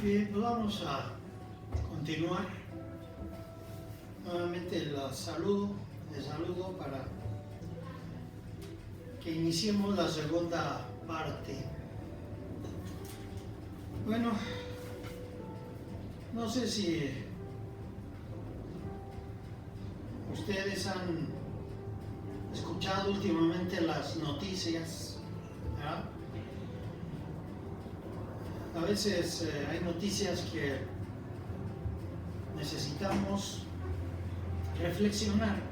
Bien, pues vamos a continuar. Nuevamente les saludo para que iniciemos la segunda parte. Bueno, no sé si ustedes han escuchado últimamente las noticias, ¿verdad? A veces hay noticias que necesitamos reflexionar.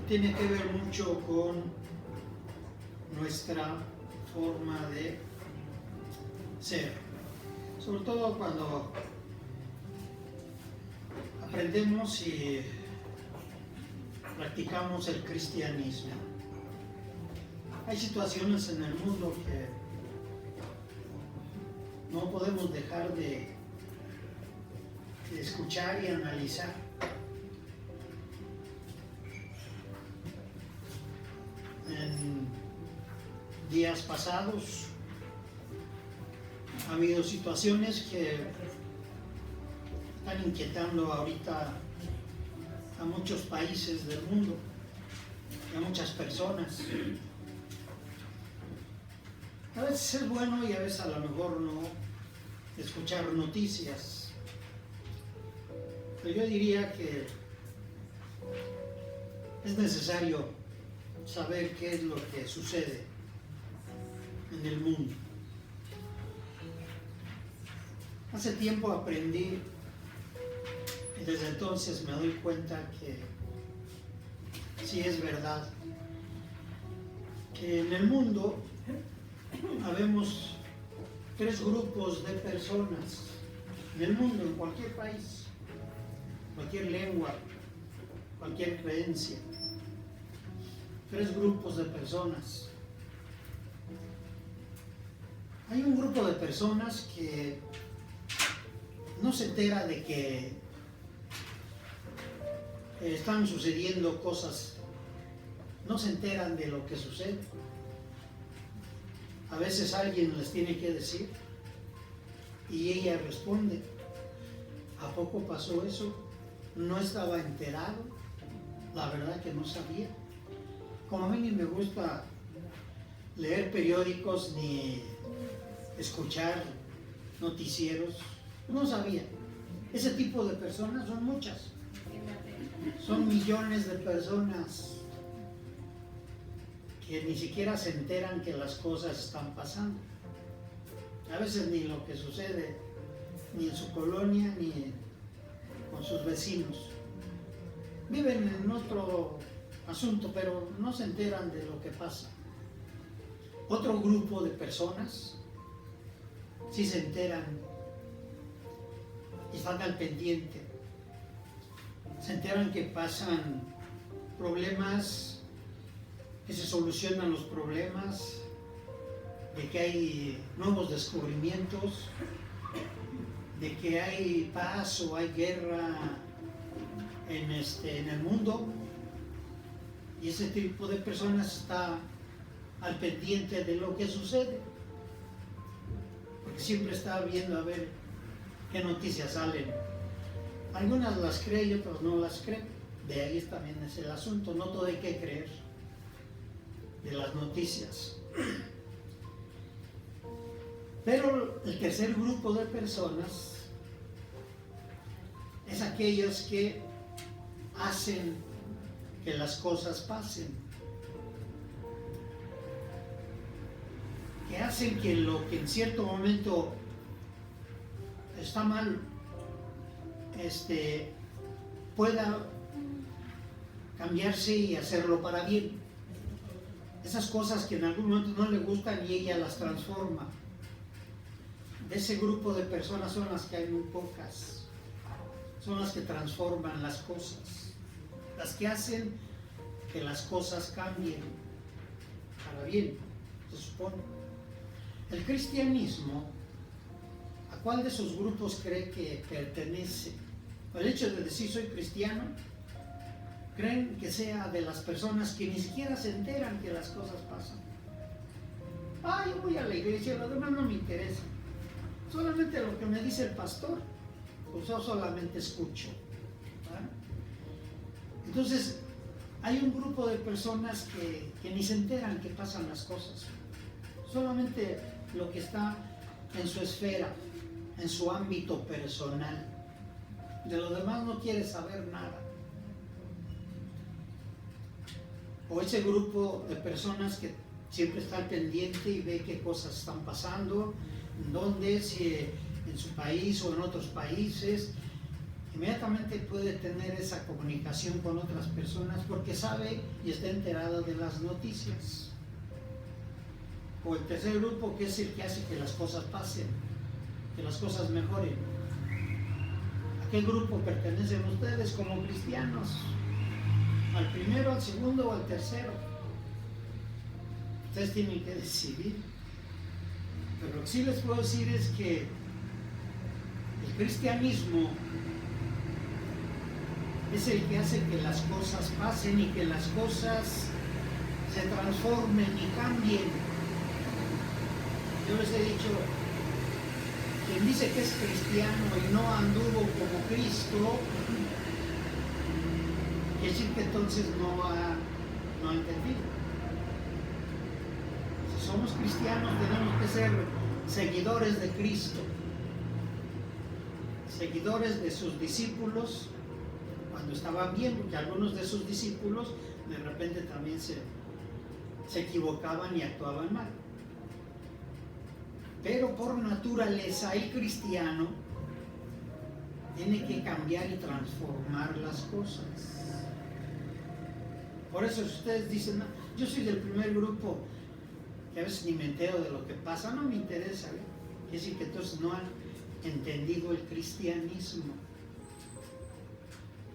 Tiene que ver mucho con nuestra forma de ser. Sobre todo cuando aprendemos y practicamos el cristianismo. Hay situaciones en el mundo que no podemos dejar de escuchar y analizar. En días pasados ha habido situaciones que están inquietando ahorita a muchos países del mundo y a muchas personas. A veces es bueno y a veces a lo mejor no escuchar noticias. Pero yo diría que es necesario saber qué es lo que sucede en el mundo. Hace tiempo aprendí y desde entonces me doy cuenta que sí es verdad que en el mundo habemos tres grupos de personas en el mundo, en cualquier país, cualquier lengua, cualquier creencia. Tres grupos de personas. Hay un grupo de personas que no se entera de que están sucediendo cosas, no se enteran de lo que sucede. A veces alguien les tiene que decir y ella responde: ¿a poco pasó eso? No estaba enterado, la verdad que no sabía. Como a mí ni me gusta leer periódicos ni escuchar noticieros, no sabía. Ese tipo de personas son muchas, son millones de personas que ni siquiera se enteran que las cosas están pasando. A veces ni lo que sucede, ni en su colonia, ni con sus vecinos. Viven en otro asunto, pero no se enteran de lo que pasa. Otro grupo de personas sí se enteran y están al pendiente. Se enteran que pasan problemas, que se solucionan los problemas, de que hay nuevos descubrimientos, de que hay paz o hay guerra en el mundo. Y ese tipo de personas está al pendiente de lo que sucede, porque siempre está viendo a ver qué noticias salen. Algunas las cree y otras no las cree. De ahí también es el asunto, no todo hay que creer de las noticias. Pero el tercer grupo de personas es aquellos que hacen que las cosas pasen, que hacen que lo que en cierto momento está mal pueda cambiarse y hacerlo para bien. Esas cosas que en algún momento no le gustan y ella las transforma. De ese grupo de personas son las que hay muy pocas. Son las que transforman las cosas, las que hacen que las cosas cambien para bien, se supone. El cristianismo, ¿a cuál de esos grupos cree que pertenece? El hecho de decir soy cristiano, creen que sea de las personas que ni siquiera se enteran que las cosas pasan. Yo voy a la iglesia, lo demás no me interesa. solamente lo que me dice el pastor, pues yo solamente escucho. ¿Verdad? Entonces, hay un grupo de personas que ni se enteran que pasan las cosas, solamente lo que está en su esfera, en su ámbito personal. De lo demás no quiere saber nada. O ese grupo de personas que siempre está al pendiente y ve qué cosas están pasando, en dónde, si en su país o en otros países, inmediatamente puede tener esa comunicación con otras personas porque sabe y está enterado de las noticias. O el tercer grupo, que es el que hace que las cosas pasen, que las cosas mejoren. ¿A qué grupo pertenecen ustedes como cristianos? ¿Al primero, al segundo o al tercero? Ustedes tienen que decidir. Pero lo que sí les puedo decir es que el cristianismo es el que hace que las cosas pasen y que las cosas se transformen y cambien. Yo les he dicho, quien dice que es cristiano y no anduvo como Cristo, quiere decir que entonces no ha entendido. Si somos cristianos tenemos que ser seguidores de Cristo, seguidores de sus discípulos cuando estaban bien, porque algunos de sus discípulos de repente también se equivocaban y actuaban mal. Pero por naturaleza el cristiano tiene que cambiar y transformar las cosas. Por eso si ustedes dicen, no, yo soy del primer grupo, que a veces ni me entero de lo que pasa, no me interesa, ¿eh? Es decir, que entonces no han entendido el cristianismo.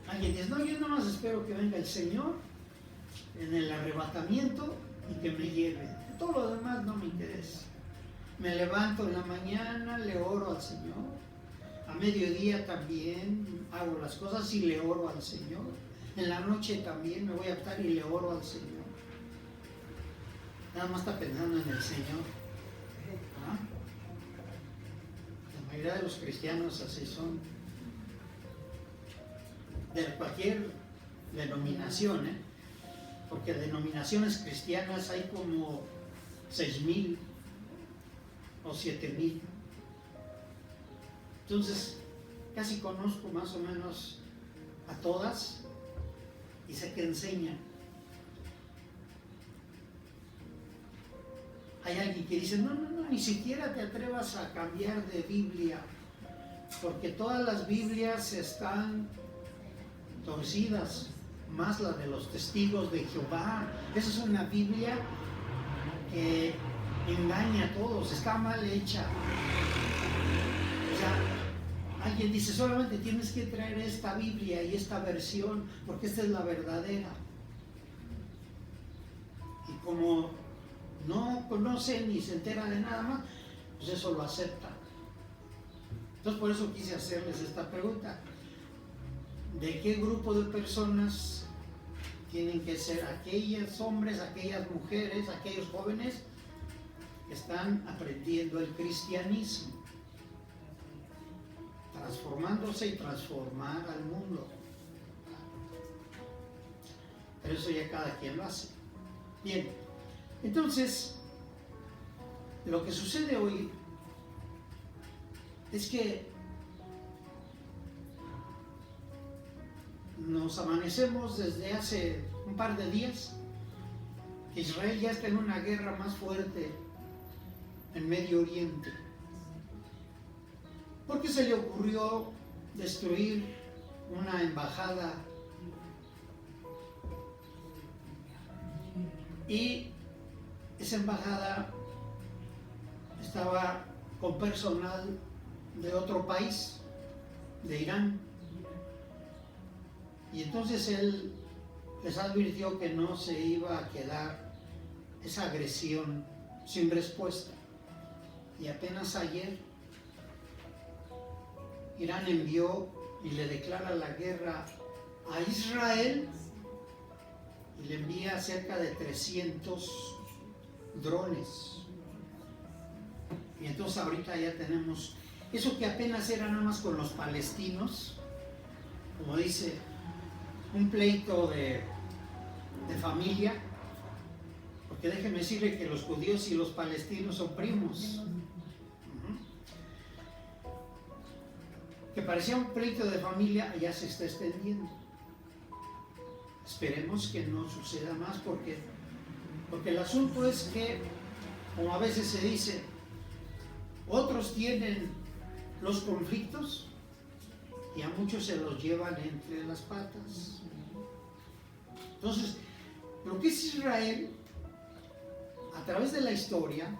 Alguien dice, no, yo nomás espero que venga el Señor en el arrebatamiento y que me lleve. Todo lo demás no me interesa. Me levanto en la mañana, le oro al Señor. A mediodía también hago las cosas y le oro al Señor. En la noche también me voy a estar y le oro al Señor. Nada más está pensando en el Señor. ¿Ah? La mayoría de los cristianos así son. De cualquier denominación, ¿eh? Porque denominaciones cristianas hay como 6,000 o 7,000. Entonces, casi conozco más o menos a todas y sé que enseñan. Hay alguien que dice, no, ni siquiera te atrevas a cambiar de Biblia, porque todas las Biblias están torcidas, más la de los testigos de Jehová. Esa es una Biblia que engaña a todos, está mal hecha. O sea, alguien dice, solamente tienes que traer esta Biblia y esta versión, porque esta es la verdadera. Y como no conoce ni se entera de nada más, pues eso lo acepta. Entonces por eso quise hacerles esta pregunta. ¿De qué grupo de personas tienen que ser aquellos hombres, aquellas mujeres, aquellos jóvenes que están aprendiendo el cristianismo, transformándose y transformar al mundo? Pero eso ya cada quien lo hace. Bien, entonces, lo que sucede hoy es que nos amanecemos desde hace un par de días que Israel ya está en una guerra más fuerte en Medio Oriente. ¿Por qué se le ocurrió destruir una embajada? Y esa embajada estaba con personal de otro país, de Irán. Y entonces él les advirtió que no se iba a quedar esa agresión sin respuesta. Y apenas ayer Irán envió y le declara la guerra a Israel y le envía cerca de 300 drones. Y entonces ahorita ya tenemos eso que apenas era nada más con los palestinos, como dice, un pleito de familia, porque déjeme decirle que los judíos y los palestinos son primos. Que parecía un pleito de familia, ya se está extendiendo. Esperemos que no suceda más, porque el asunto es que, como a veces se dice, otros tienen los conflictos y a muchos se los llevan entre las patas. Entonces, lo que es Israel, a través de la historia,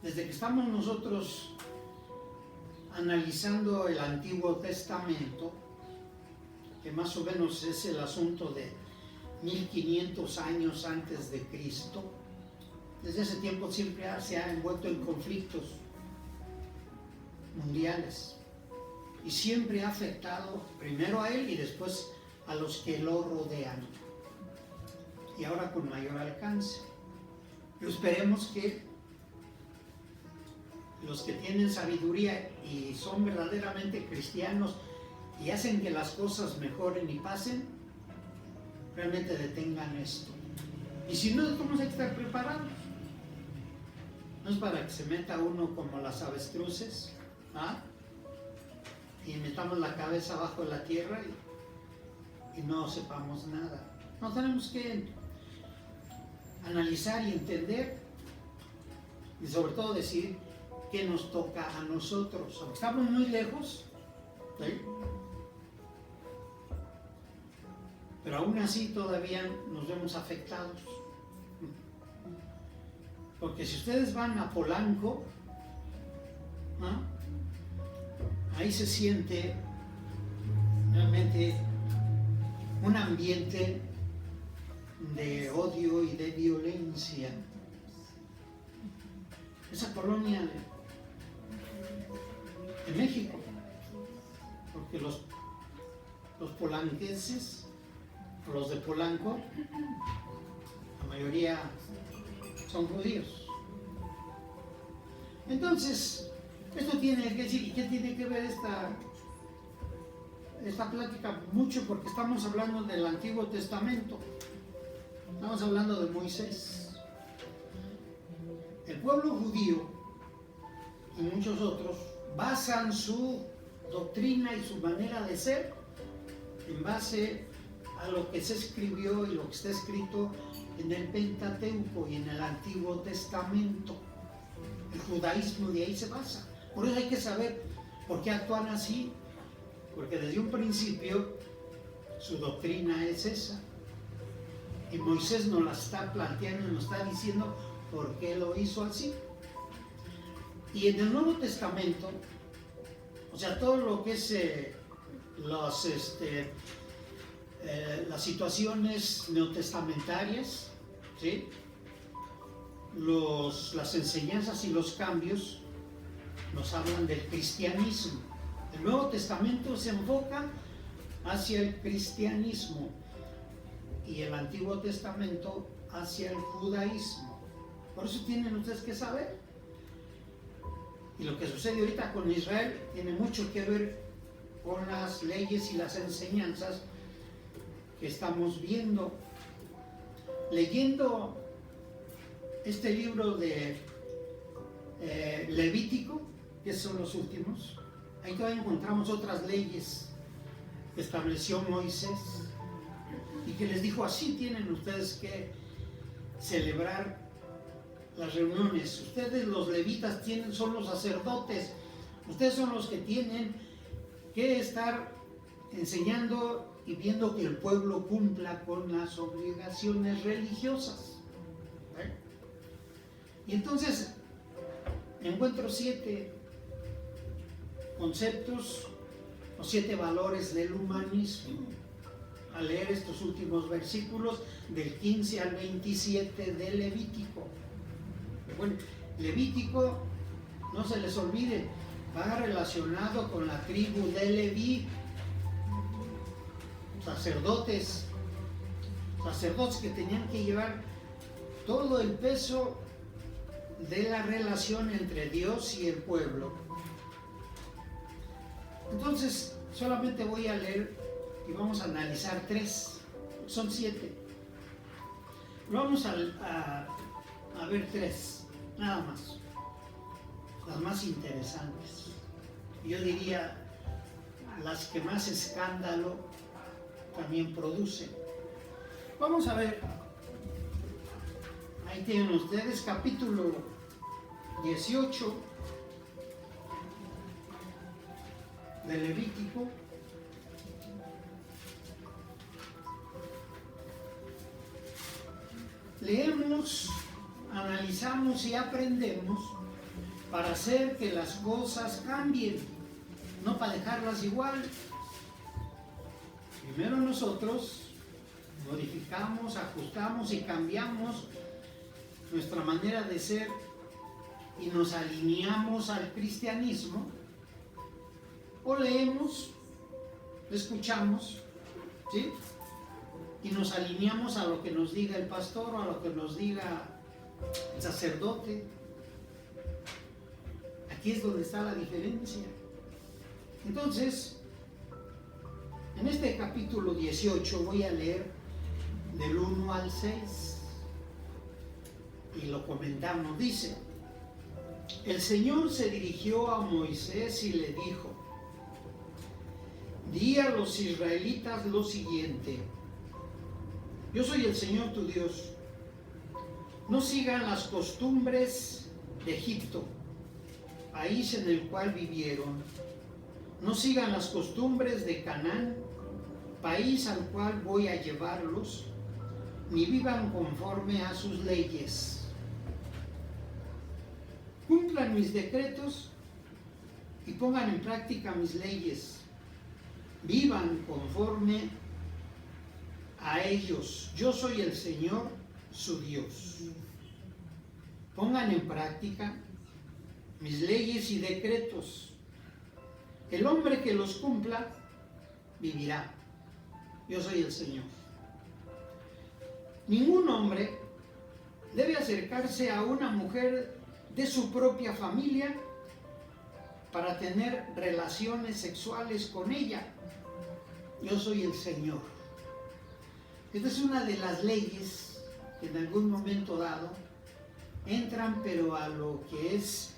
desde que estamos nosotros analizando el Antiguo Testamento, que más o menos es el asunto de 1500 años antes de Cristo, desde ese tiempo siempre se ha envuelto en conflictos mundiales y siempre ha afectado primero a él y después a los que lo rodean, y ahora con mayor alcance. Pero esperemos que los que tienen sabiduría y son verdaderamente cristianos y hacen que las cosas mejoren y pasen, realmente detengan esto. Y si no, ¿cómo hay que estar preparados? No es para que se meta uno como las avestruces, ¿ah? Y metamos la cabeza abajo de la tierra y no sepamos nada. No, tenemos que analizar y entender, y sobre todo decir qué nos toca a nosotros, aunque estamos muy lejos, ¿sí? Pero aún así todavía nos vemos afectados. Porque si ustedes van a Polanco, ¿no?, ahí se siente realmente un ambiente de odio y de violencia. Esa colonia de México, porque los polanquenses, los de Polanco, la mayoría son judíos. Entonces, esto tiene que decir, ¿y qué tiene que ver esta plática? Mucho, porque estamos hablando del Antiguo Testamento, estamos hablando de Moisés. El pueblo judío y muchos otros basan su doctrina y su manera de ser en base a lo que se escribió y lo que está escrito en el Pentateuco y en el Antiguo Testamento. El judaísmo de ahí se basa. Por eso hay que saber por qué actúan así, porque desde un principio su doctrina es esa. Y Moisés nos la está planteando y nos está diciendo por qué lo hizo así. Y en el Nuevo Testamento, o sea, todo lo que es las situaciones neotestamentarias, ¿sí?, las enseñanzas y los cambios nos hablan del cristianismo. El Nuevo Testamento se enfoca hacia el cristianismo y el Antiguo Testamento hacia el judaísmo. Por eso tienen ustedes que saber. Y lo que sucede ahorita con Israel tiene mucho que ver con las leyes y las enseñanzas que estamos viendo. Leyendo este libro de Levítico, que son los últimos, ahí todavía encontramos otras leyes que estableció Moisés y que les dijo: así tienen ustedes que celebrar las reuniones. Ustedes, los levitas, son los sacerdotes, ustedes son los que tienen que estar enseñando y viendo que el pueblo cumpla con las obligaciones religiosas. Y entonces encuentro 7 conceptos o 7 valores del humanismo al leer estos últimos versículos del 15 al 27 de Levítico. Bueno, Levítico, no se les olvide, va relacionado con la tribu de Leví. Sacerdotes que tenían que llevar todo el peso de la relación entre Dios y el pueblo, Entonces, solamente voy a leer y vamos a analizar 3, son 7. Vamos a ver 3, nada más, las más interesantes. Yo diría las que más escándalo también producen. Vamos a ver, ahí tienen ustedes capítulo 18 de Levítico. Leemos, analizamos y aprendemos para hacer que las cosas cambien, no para dejarlas igual. Primero nosotros modificamos, ajustamos y cambiamos nuestra manera de ser y nos alineamos al cristianismo, o leemos, escuchamos, ¿sí? Y nos alineamos a lo que nos diga el pastor o a lo que nos diga el sacerdote. Aquí es donde está la diferencia. Entonces, en este capítulo 18 voy a leer del 1 al 6 y lo comentamos. Dice: el Señor se dirigió a Moisés y le dijo: di a los israelitas lo siguiente: yo soy el Señor tu Dios. No sigan las costumbres de Egipto, país en el cual vivieron. No sigan las costumbres de Canaán, país al cual voy a llevarlos, ni vivan conforme a sus leyes. Cumplan mis decretos y pongan en práctica mis leyes. Vivan conforme a ellos. Yo soy el Señor, su Dios. Pongan en práctica mis leyes y decretos. El hombre que los cumpla vivirá. Yo soy el Señor. Ningún hombre debe acercarse a una mujer de su propia familia para tener relaciones sexuales con ella. Yo soy el Señor. Esta es una de las leyes que en algún momento dado entran, pero a lo que es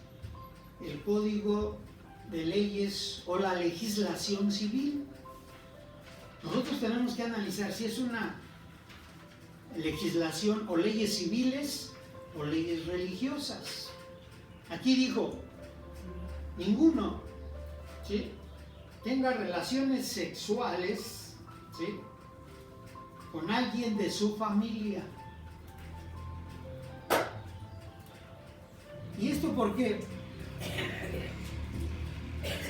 el código de leyes o la legislación civil. Nosotros tenemos que analizar si es una legislación o leyes civiles o leyes religiosas. Aquí dijo: ninguno, ¿sí?, tenga relaciones sexuales, ¿sí?, con alguien de su familia. ¿Y esto por qué?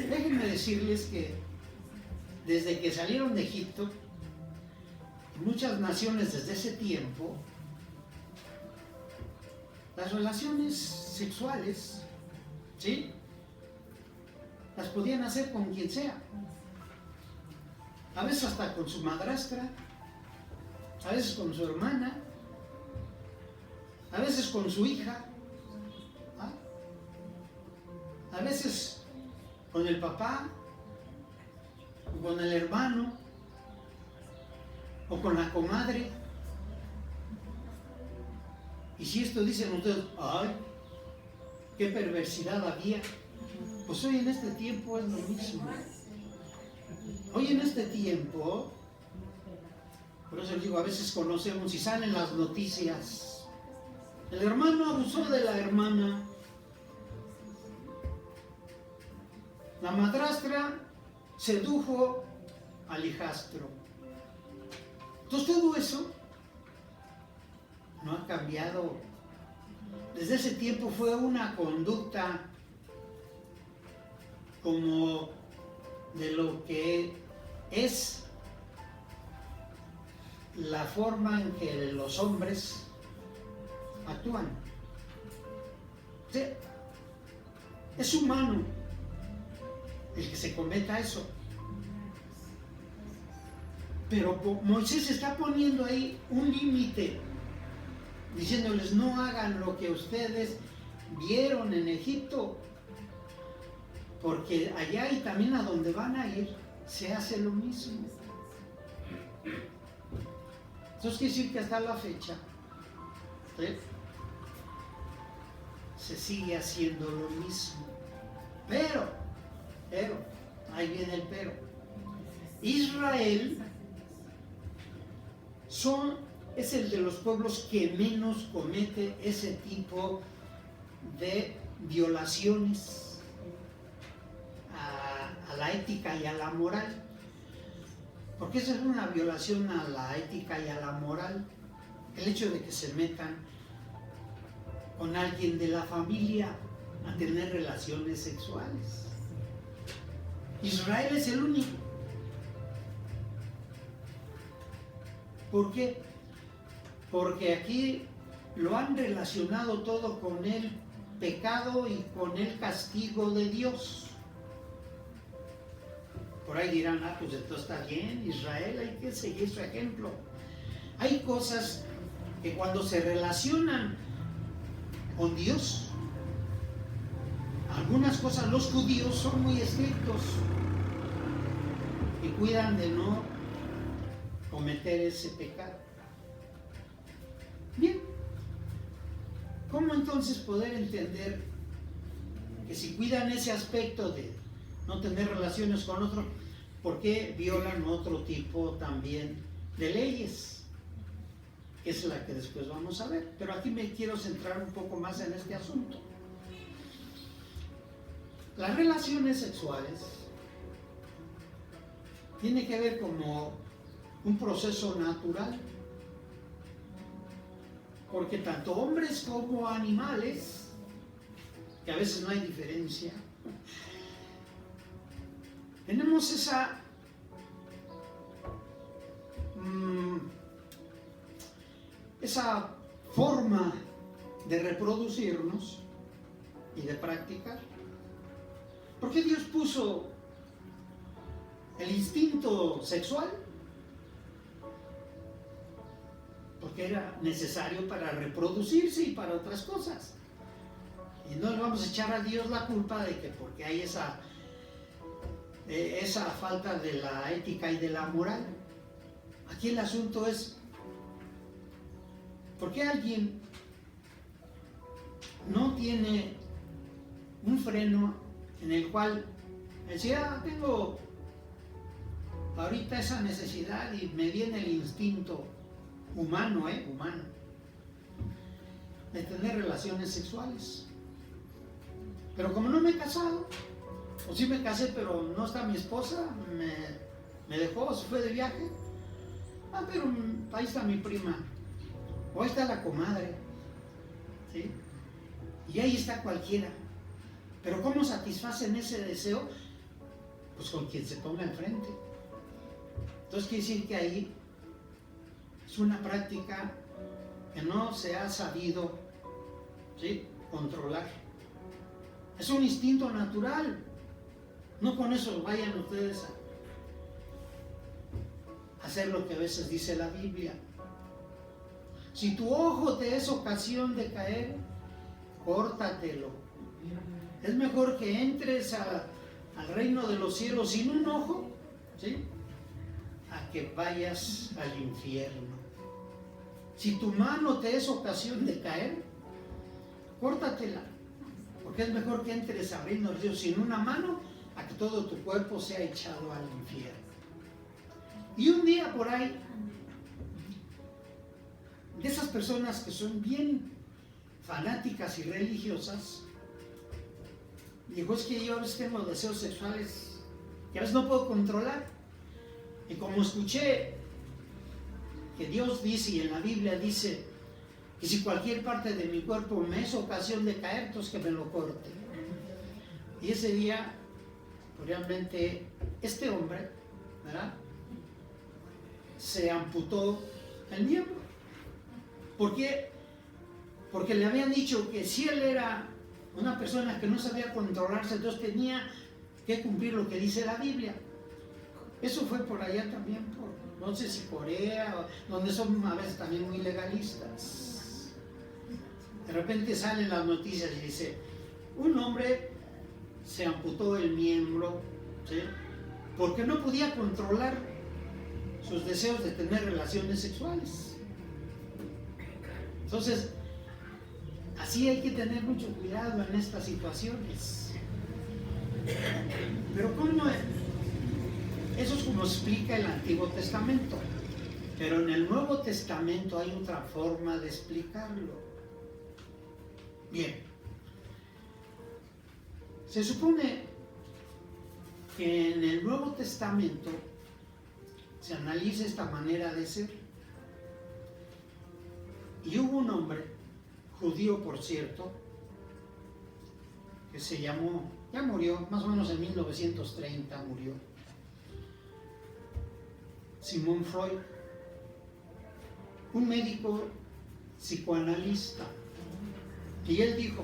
Déjenme decirles que desde que salieron de Egipto, muchas naciones desde ese tiempo, las relaciones sexuales, ¿sí?, las podían hacer con quien sea. A veces hasta con su madrastra, a veces con su hermana, a veces con su hija, ¿ah?, a veces con el papá, o con el hermano, o con la comadre. Y si esto dicen ustedes: ¡ay, qué perversidad había! Pues hoy en este tiempo es lo mismo. Hoy en este tiempo, por eso les digo, a veces conocemos y salen las noticias: el hermano abusó de la hermana, la madrastra sedujo al hijastro. Entonces todo eso no ha cambiado. Desde ese tiempo fue una conducta como de lo que es la forma en que los hombres actúan. ¿Sí? Es humano el que se cometa eso. Pero Moisés está poniendo ahí un límite, diciéndoles: no hagan lo que ustedes vieron en Egipto. porque allá y también a donde van a ir se hace lo mismo. Entonces quiere decir que hasta la fecha, ¿sí?, se sigue haciendo lo mismo. Pero, ahí viene el pero. Israel es el de los pueblos que menos comete ese tipo de violaciones a la ética y a la moral. Porque esa es una violación a la ética y a la moral, el hecho de que se metan con alguien de la familia a tener relaciones sexuales. Israel es el único. ¿Por qué? Porque aquí lo han relacionado todo con el pecado y con el castigo de Dios. Por ahí dirán, pues entonces está bien, Israel, hay que seguir su ejemplo. Hay cosas que cuando se relacionan con Dios, algunas cosas los judíos son muy estrictos y cuidan de no cometer ese pecado. Bien, ¿cómo entonces poder entender que si cuidan ese aspecto de no tener relaciones con otro, por qué violan otro tipo también de leyes? Que es la que después vamos a ver. Pero aquí me quiero centrar un poco más en este asunto. Las relaciones sexuales tienen que ver como un proceso natural, porque tanto hombres como animales, que a veces no hay diferencia, tenemos esa forma de reproducirnos y de practicar. ¿Por qué Dios puso el instinto sexual? Porque era necesario para reproducirse y para otras cosas. Y no le vamos a echar a Dios la culpa de que porque hay esa falta de la ética y de la moral. Aquí el asunto es, ¿por qué alguien no tiene un freno en el cual decía, tengo ahorita esa necesidad y me viene el instinto humano, de tener relaciones sexuales? Pero como no me he casado, o sí me casé, pero no está mi esposa, me dejó, se fue de viaje. Pero ahí está mi prima, o ahí está la comadre, ¿sí? Y ahí está cualquiera. Pero ¿cómo satisfacen ese deseo? Pues con quien se ponga enfrente. Entonces quiere decir que ahí es una práctica que no se ha sabido, ¿sí?, controlar. Es un instinto natural. No con eso vayan ustedes a hacer lo que a veces dice la Biblia. Si tu ojo te es ocasión de caer, córtatelo. Es mejor que entres al reino de los cielos sin un ojo, ¿sí?, a que vayas al infierno. Si tu mano te es ocasión de caer, córtatela, porque es mejor que entres al reino de los cielos sin una mano a que todo tu cuerpo sea echado al infierno. Y un día por ahí, de esas personas que son bien fanáticas y religiosas, dijo, es que yo a veces tengo deseos sexuales que a veces no puedo controlar. Y como escuché que Dios dice, y en la Biblia dice, que si cualquier parte de mi cuerpo me es ocasión de caer, entonces que me lo corte. Y ese día, realmente, este hombre, ¿verdad?, se amputó el miembro. ¿Por qué? Porque le habían dicho que si él era una persona que no sabía controlarse, entonces tenía que cumplir lo que dice la Biblia. Eso fue por allá también, por no sé si Corea, donde son a veces también muy legalistas. De repente salen las noticias y dice, un hombre se amputó el miembro, ¿sí? Porque no podía controlar sus deseos de tener relaciones sexuales. Entonces, así hay que tener mucho cuidado en estas situaciones. Pero ¿cómo es? Eso es como explica el Antiguo Testamento. Pero en el Nuevo Testamento hay otra forma de explicarlo. Bien. Se supone que en el Nuevo Testamento se analiza esta manera de ser. Y hubo un hombre, judío por cierto, que se llamó, ya murió, más o menos en 1930 murió, Sigmund Freud, un médico psicoanalista. Y él dijo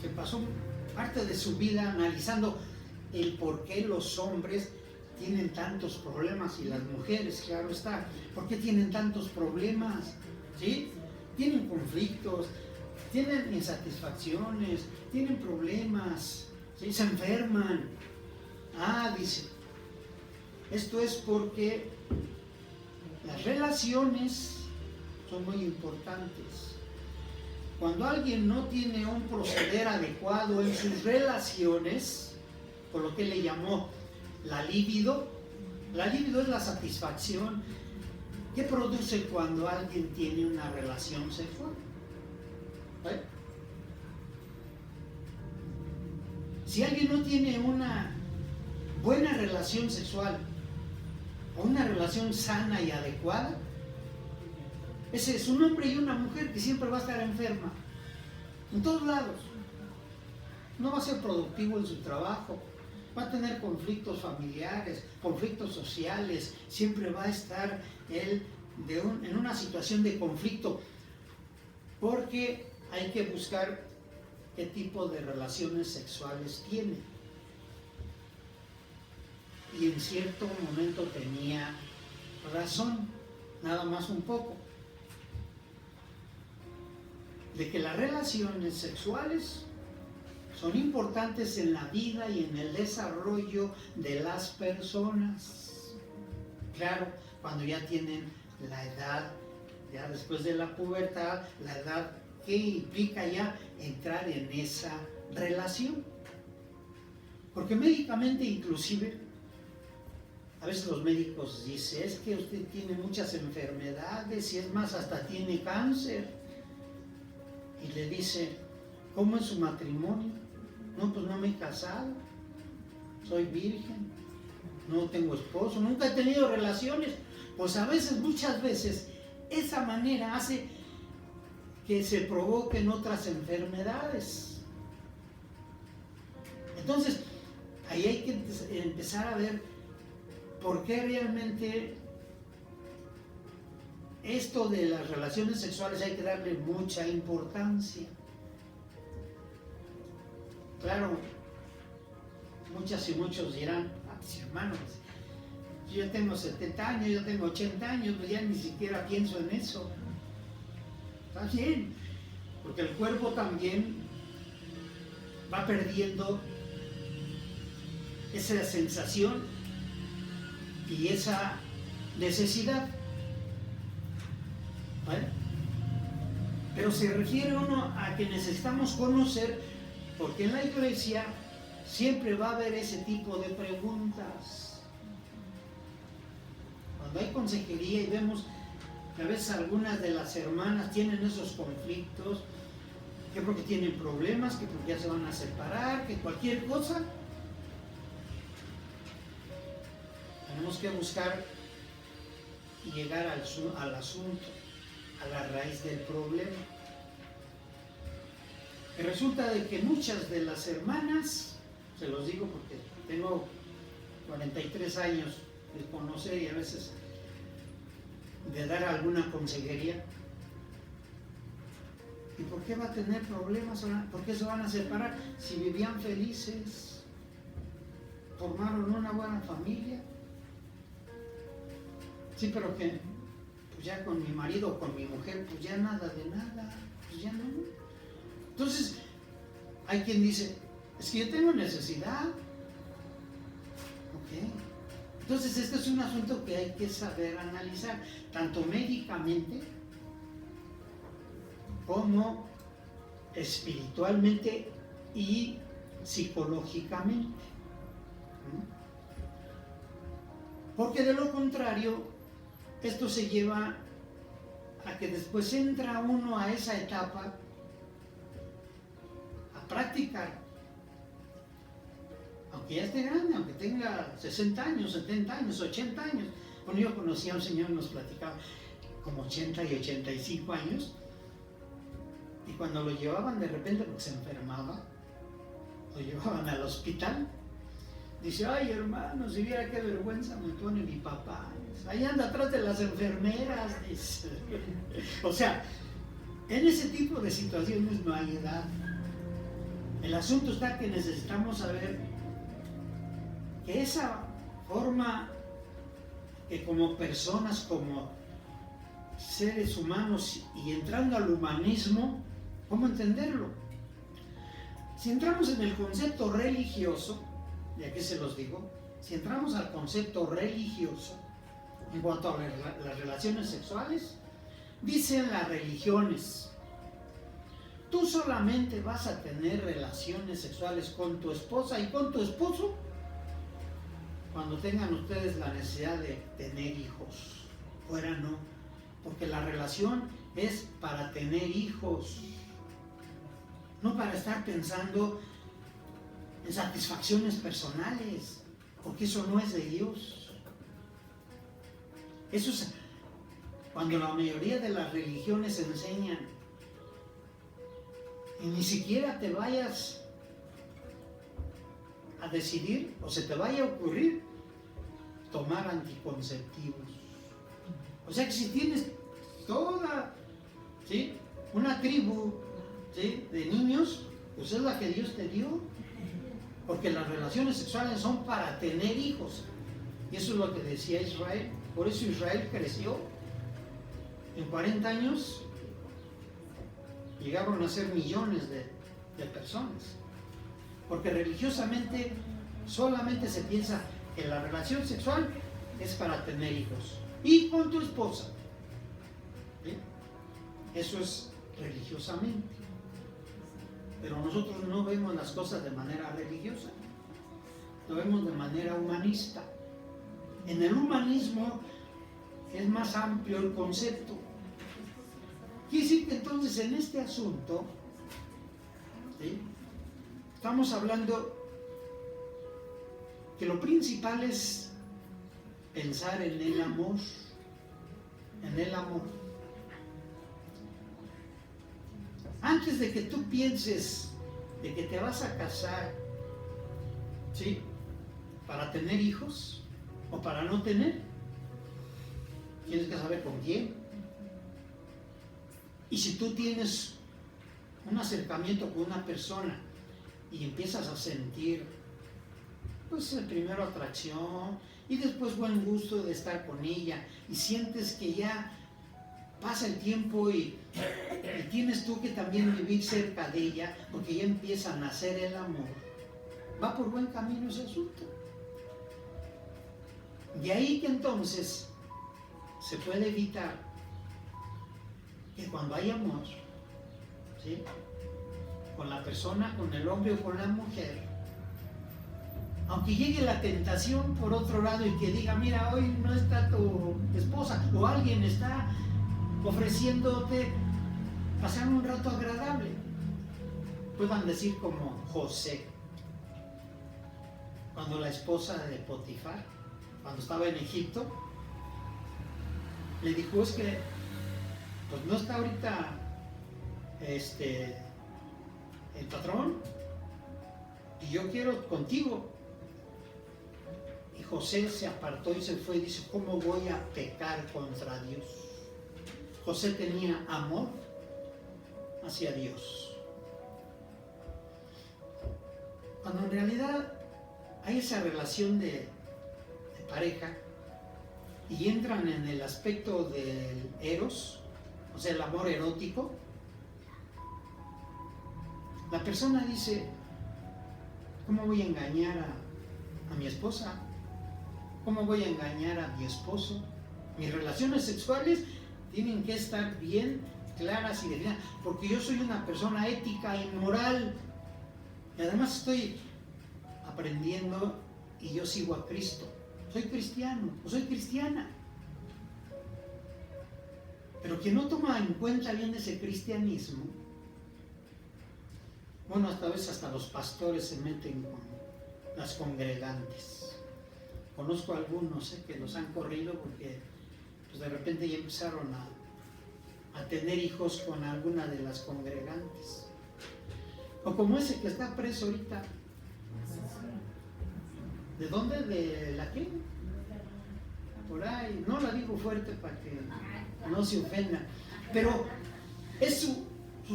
que pasó parte de su vida analizando el por qué los hombres tienen tantos problemas y las mujeres, claro está, ¿por qué tienen tantos problemas? ¿Sí? Tienen conflictos, tienen insatisfacciones, tienen problemas, ¿sí? Se enferman. Dice, esto es porque las relaciones son muy importantes. Cuando alguien no tiene un proceder adecuado en sus relaciones, por lo que le llamó la libido es la satisfacción que produce cuando alguien tiene una relación sexual. ¿Eh? Si alguien no tiene una buena relación sexual o una relación sana y adecuada, ese es un hombre y una mujer que siempre va a estar enferma, en todos lados. No va a ser productivo en su trabajo, va a tener conflictos familiares, conflictos sociales, siempre va a estar él en una situación de conflicto, porque hay que buscar qué tipo de relaciones sexuales tiene. Y en cierto momento tenía razón, nada más un poco, de que las relaciones sexuales son importantes en la vida y en el desarrollo de las personas. Claro, cuando ya tienen la edad, ya después de la pubertad, la edad que implica ya entrar en esa relación. Porque médicamente inclusive, a veces los médicos dicen, es que usted tiene muchas enfermedades y es más, hasta tiene cáncer. Y le dice, ¿cómo es su matrimonio? No, pues no me he casado, soy virgen, no tengo esposo, nunca he tenido relaciones. Pues a veces, muchas veces, esa manera hace que se provoquen otras enfermedades. Entonces, ahí hay que empezar a ver por qué realmente esto de las relaciones sexuales hay que darle mucha importancia. Claro, muchas y muchos dirán, hermanos, yo ya tengo 70 años, yo tengo 80 años, pues ya ni siquiera pienso en eso. Está bien, porque el cuerpo también va perdiendo esa sensación y esa necesidad. ¿Vale? Pero se refiere uno a que necesitamos conocer, porque en la iglesia siempre va a haber ese tipo de preguntas. Cuando hay consejería y vemos que a veces algunas de las hermanas tienen esos conflictos, que porque tienen problemas, que porque ya se van a separar, que cualquier cosa, tenemos que buscar y llegar al asunto, a la raíz del problema. Y resulta de que muchas de las hermanas, se los digo porque tengo 43 años de conocer y a veces de dar alguna consejería. ¿Y por qué va a tener problemas? ¿Por qué se van a separar? Si vivían felices, formaron una buena familia. Sí, pero que pues ya con mi marido o con mi mujer, pues ya nada de nada, pues ya no. Entonces, hay quien dice, Es que yo tengo necesidad. Ok. Entonces este es un asunto que hay que saber analizar, tanto médicamente como espiritualmente y psicológicamente. Porque de lo contrario, esto se lleva a que después entra uno a esa etapa a practicar, aunque ya esté grande, aunque tenga 60 años, 70 años, 80 años. Bueno, yo conocí a un señor, nos platicaba, como 80 y 85 años, y cuando lo llevaban de repente porque se enfermaba, lo llevaban al hospital, dice, ay hermano, si viera qué vergüenza me pone mi papá, ahí anda atrás de las enfermeras, dice. O sea, en ese tipo de situaciones no hay edad. El asunto está que necesitamos saber que esa forma que como personas, como seres humanos y entrando al humanismo, ¿cómo entenderlo? Si entramos en el concepto religioso, ¿y a qué se los digo? Si entramos al concepto religioso en cuanto a las relaciones sexuales, dicen las religiones, tú solamente vas a tener relaciones sexuales con tu esposa y con tu esposo cuando tengan ustedes la necesidad de tener hijos. Fuera no, porque la relación es para tener hijos, no para estar pensando en satisfacciones personales, porque eso no es de Dios. Eso es cuando la mayoría de las religiones enseñan, y ni siquiera te vayas a decidir o se te vaya a ocurrir tomar anticonceptivos. O sea que si tienes toda, ¿sí?, una tribu, ¿sí?, de niños, pues es la que Dios te dio, porque las relaciones sexuales son para tener hijos, y eso es lo que decía Israel. Por eso Israel creció. En 40 años llegaron a ser millones de personas, porque religiosamente solamente se piensa que la relación sexual es para tener hijos y con tu esposa, ¿sí? Eso es religiosamente, pero nosotros no vemos las cosas de manera religiosa, lo vemos de manera humanista. En el humanismo es más amplio el concepto. Quiere decir que entonces en este asunto, ¿sí?, estamos hablando que lo principal es pensar en el amor, en el amor. Antes de que tú pienses de que te vas a casar, ¿sí?, para tener hijos o para no tener, tienes que saber con quién. Y si tú tienes un acercamiento con una persona y empiezas a sentir, pues primero atracción y después buen gusto de estar con ella, y sientes que ya pasa el tiempo y tienes tú que también vivir cerca de ella, porque ya empieza a nacer el amor, va por buen camino ese asunto. De ahí que entonces se puede evitar que cuando hay amor, ¿sí?, con la persona, con el hombre o con la mujer, aunque llegue la tentación por otro lado y que diga, mira, hoy no está tu esposa, o alguien está ofreciéndote pasar un rato agradable, puedan decir como José, cuando la esposa de Potifar, cuando estaba en Egipto, le dijo, es que pues no está ahorita el patrón y yo quiero contigo. Y José se apartó y se fue y dice, ¿cómo voy a pecar contra Dios? José tenía amor hacia Dios, cuando en realidad hay esa relación de pareja y entran en el aspecto del eros, o sea, el amor erótico. La persona dice, ¿Cómo voy a engañar a mi esposa? ¿Cómo voy a engañar a mi esposo? Mis relaciones sexuales tienen que estar bien claras y definidas, porque yo soy una persona ética y moral. Y además estoy aprendiendo y yo sigo a Cristo. Soy cristiano o soy cristiana. Pero quien no toma en cuenta bien ese cristianismo, bueno, hasta a veces hasta los pastores se meten con las congregantes. Conozco a algunos que los han corrido porque pues de repente ya empezaron a tener hijos con alguna de las congregantes. O como ese que está preso ahorita. ¿De dónde? ¿De la qué? Por ahí. No la digo fuerte para que no se ofendan. Pero es su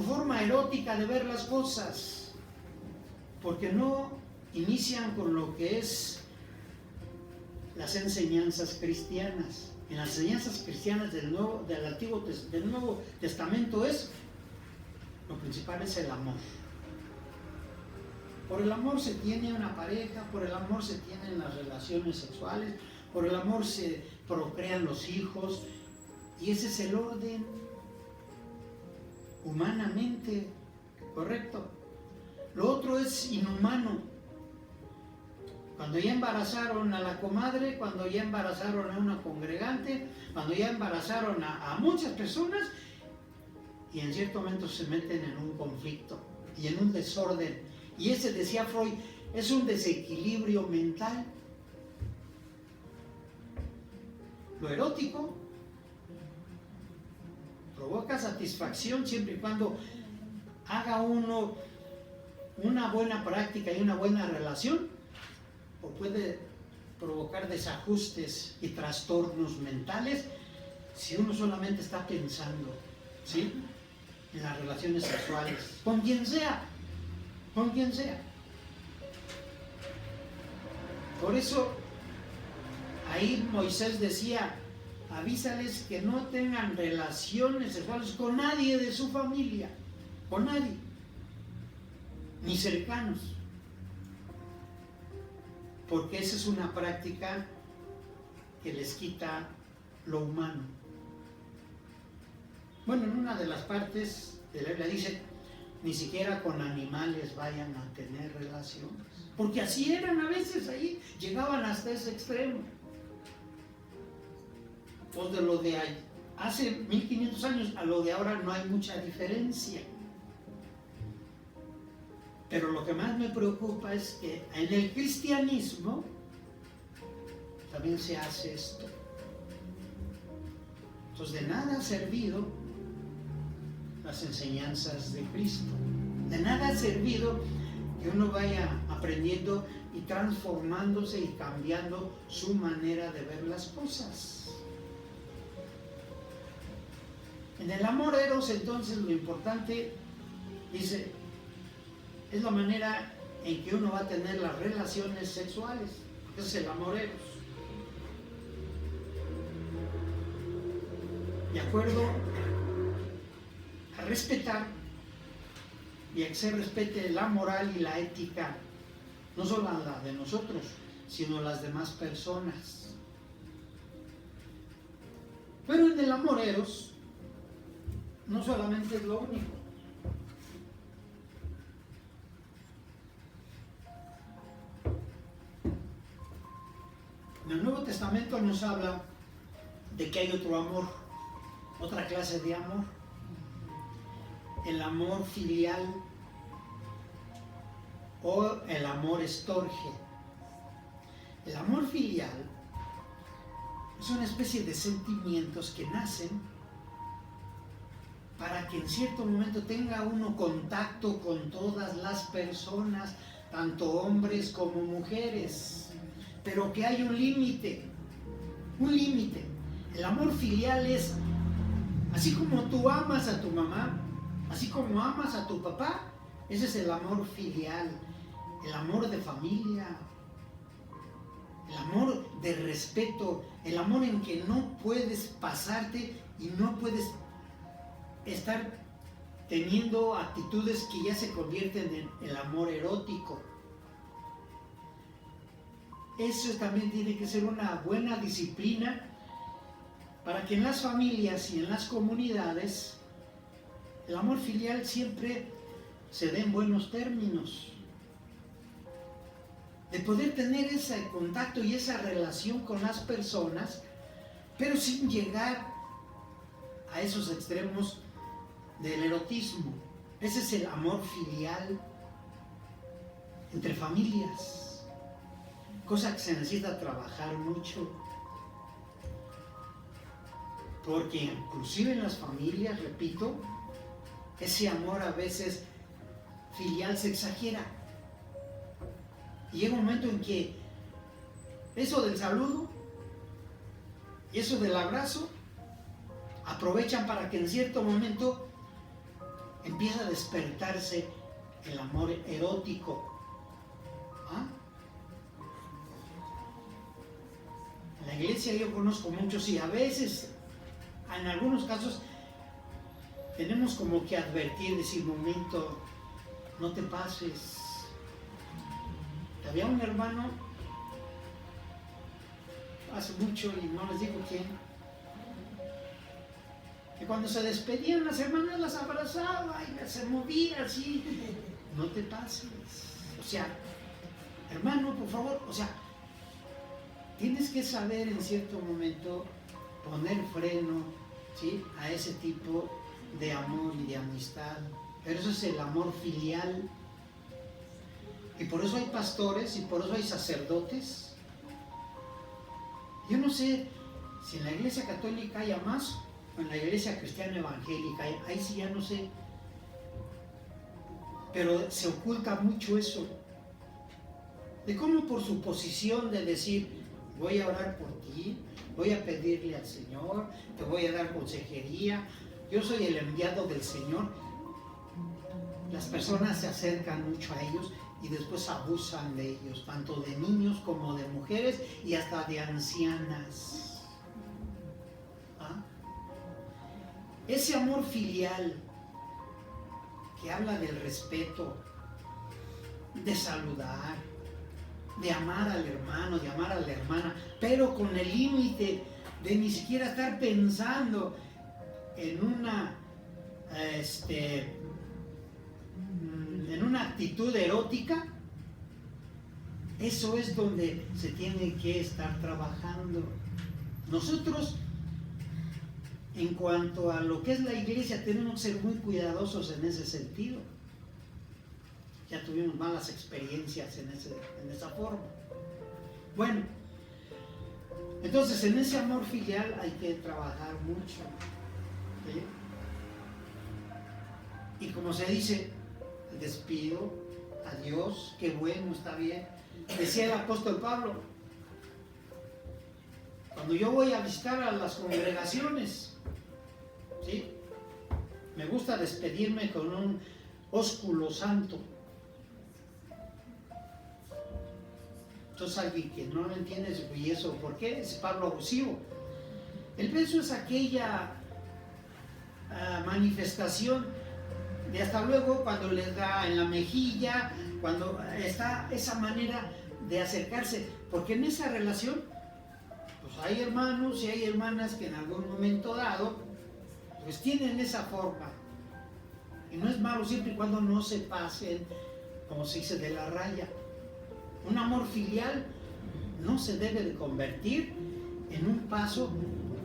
forma erótica de ver las cosas. Porque no inician con lo que es las enseñanzas cristianas. En las enseñanzas cristianas del Nuevo Testamento lo principal es el amor. Por el amor se tiene una pareja, por el amor se tienen las relaciones sexuales, por el amor se procrean los hijos, y ese es el orden humanamente correcto. Lo otro es inhumano. Cuando ya embarazaron a la comadre, cuando ya embarazaron a una congregante, cuando ya embarazaron a muchas personas, y en cierto momento se meten en un conflicto y en un desorden. Y ese, decía Freud, es un desequilibrio mental. Lo erótico provoca satisfacción siempre y cuando haga uno una buena práctica y una buena relación, o puede provocar desajustes y trastornos mentales si uno solamente está pensando, ¿sí?, en las relaciones sexuales, con quien sea. Por eso ahí Moisés decía: avísales que no tengan relaciones sexuales con nadie de su familia, con nadie, ni cercanos, porque esa es una práctica que les quita lo humano. Bueno, en una de las partes de la Biblia dice: ni siquiera con animales vayan a tener relaciones, porque así eran a veces ahí, llegaban hasta ese extremo. Pues de lo de hace 1500 años a lo de ahora no hay mucha diferencia. Pero lo que más me preocupa es que en el cristianismo también se hace esto. Entonces de nada ha servido las enseñanzas de Cristo. De nada ha servido que uno vaya aprendiendo y transformándose y cambiando su manera de ver las cosas. En el amor eros, entonces, lo importante, dice, es la manera en que uno va a tener las relaciones sexuales. Ese es el amor eros. De acuerdo a respetar y a que se respete la moral y la ética, no solo la de nosotros, sino las demás personas. Pero en el amor eros no solamente es lo único. En el Nuevo Testamento nos habla de que hay otro amor, otra clase de amor, el amor filial o el amor estorge. El amor filial es una especie de sentimientos que nacen para que en cierto momento tenga uno contacto con todas las personas, tanto hombres como mujeres, pero que hay un límite. El amor filial es, así como tú amas a tu mamá, así como amas a tu papá, ese es el amor filial, el amor de familia, el amor de respeto, el amor en que no puedes pasarte y no puedes estar teniendo actitudes que ya se convierten en el amor erótico. eso también tiene que ser una buena disciplina para que en las familias y en las comunidades el amor filial siempre se dé en buenos términos. De poder tener ese contacto y esa relación con las personas, pero sin llegar a esos extremos del erotismo. Ese es el amor filial entre familias, cosa que se necesita trabajar mucho, porque inclusive en las familias, repito, ese amor a veces filial se exagera y llega un momento en que eso del saludo y eso del abrazo aprovechan para que en cierto momento empiece a despertarse el amor erótico. ¿Ah? En la iglesia yo conozco muchos y a veces, en algunos casos, tenemos como que advertir, decir, momento, no te pases. Había un hermano hace mucho, y no les digo quién, que cuando se despedían las hermanas las abrazaba y se movía así. No te pases. O sea, hermano, por favor, o sea, tienes que saber en cierto momento poner freno, ¿sí?, a ese tipo de amor y de amistad. Pero eso es el amor filial. Y por eso hay pastores y por eso hay sacerdotes. Yo no sé si en la iglesia católica haya más o en la iglesia cristiana evangélica, ahí sí ya no sé. Pero se oculta mucho eso. De cómo por su posición de decir, voy a orar por ti, voy a pedirle al Señor, te voy a dar consejería, yo soy el enviado del Señor. Las personas se acercan mucho a ellos y después abusan de ellos, tanto de niños como de mujeres y hasta de ancianas. ¿Ah? Ese amor filial que habla del respeto, de saludar, de amar al hermano, de amar a la hermana, pero con el límite de ni siquiera estar pensando en una actitud erótica. Eso es donde se tiene que estar trabajando. Nosotros, en cuanto a lo que es la iglesia, tenemos que ser muy cuidadosos en ese sentido. Ya tuvimos malas experiencias en esa forma. Bueno, entonces en ese amor filial hay que trabajar mucho, ¿sí? Y como se dice, despido, adiós, qué bueno, está bien. Decía el apóstol Pablo, cuando yo voy a visitar a las congregaciones, ¿sí?, me gusta despedirme con un ósculo santo. Entonces alguien que no lo entiende, ¿y eso por qué? Es Pablo abusivo. El beso es aquella manifestación de hasta luego, cuando les da en la mejilla, cuando está esa manera de acercarse, porque en esa relación pues hay hermanos y hay hermanas que en algún momento dado pues tienen esa forma, y no es malo siempre y cuando no se pasen, como se dice, de la raya. Un amor filial no se debe de convertir en un paso